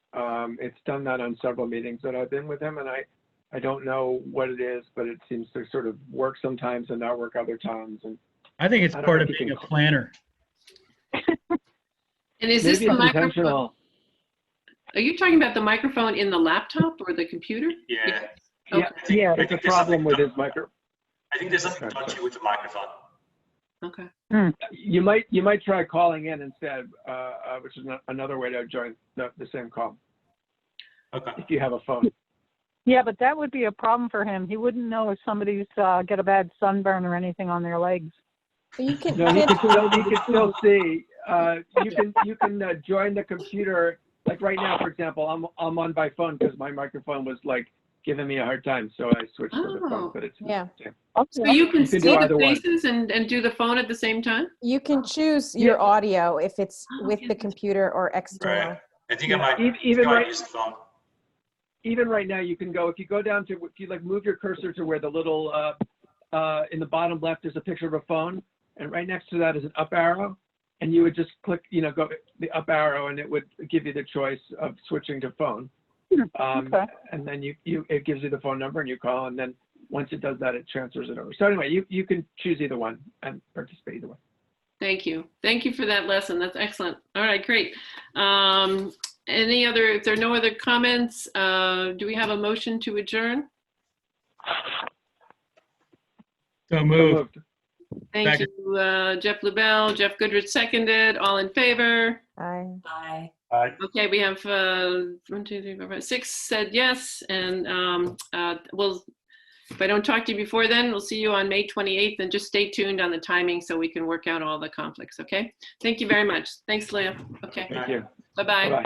It's done that on several meetings that I've been with him, and I don't know what it is, but it seems to sort of work sometimes and not work other times. And I think it's I don't part know of if you being a can- planner. And is this maybe the it's microphone? intentional. Are you talking about the microphone in the laptop or the computer? Yeah. Yeah, Okay. yeah, I it's a think there's problem something with done- his micro. I think there's something dodgy with the microphone. Okay. You might try calling in instead, which is another way to join the same call Okay. if you have a phone. Yeah, but that would be a problem for him. He wouldn't know if somebody's got a bad sunburn or anything on their legs. So you can, No, he can still see. You can join the computer. Like right now, for example, I'm on by phone because my microphone was like giving me a hard time, so I switched to the Oh. phone. But it's Yeah. So you can You can see do the either one. faces and do the phone at the same time? you can choose your Yeah. audio if it's Oh, with the interesting. computer or external. Right. I think I might Even go and right, use the phone. even right now, you can go, if you go down to, if you like move your cursor to where the little, in the bottom left is a picture of a phone, and right next to that is an up arrow, and you would just click, go the up arrow, and it would give you the choice of switching to phone. Okay. And then it gives you the phone number, and you call, and then once it does that, it transfers it over. So anyway, you can choose either one and participate either way. Thank you. Thank you for that lesson. That's excellent. All right, great. If there are no other comments, do we have a motion to adjourn? So So move. moved. Thank Second. you, Jeff Lubell. Jeff Goodrich seconded. All in favor? Aye. Okay, we have 1, 2, 3, 4, 5, 6 said yes. And if I don't talk to you before then, we'll see you on May 28th, and just stay tuned on the timing so we can work out all the conflicts, okay? Thank you very much. Thanks, Leah. Okay, Thank you. bye-bye. Bye-bye.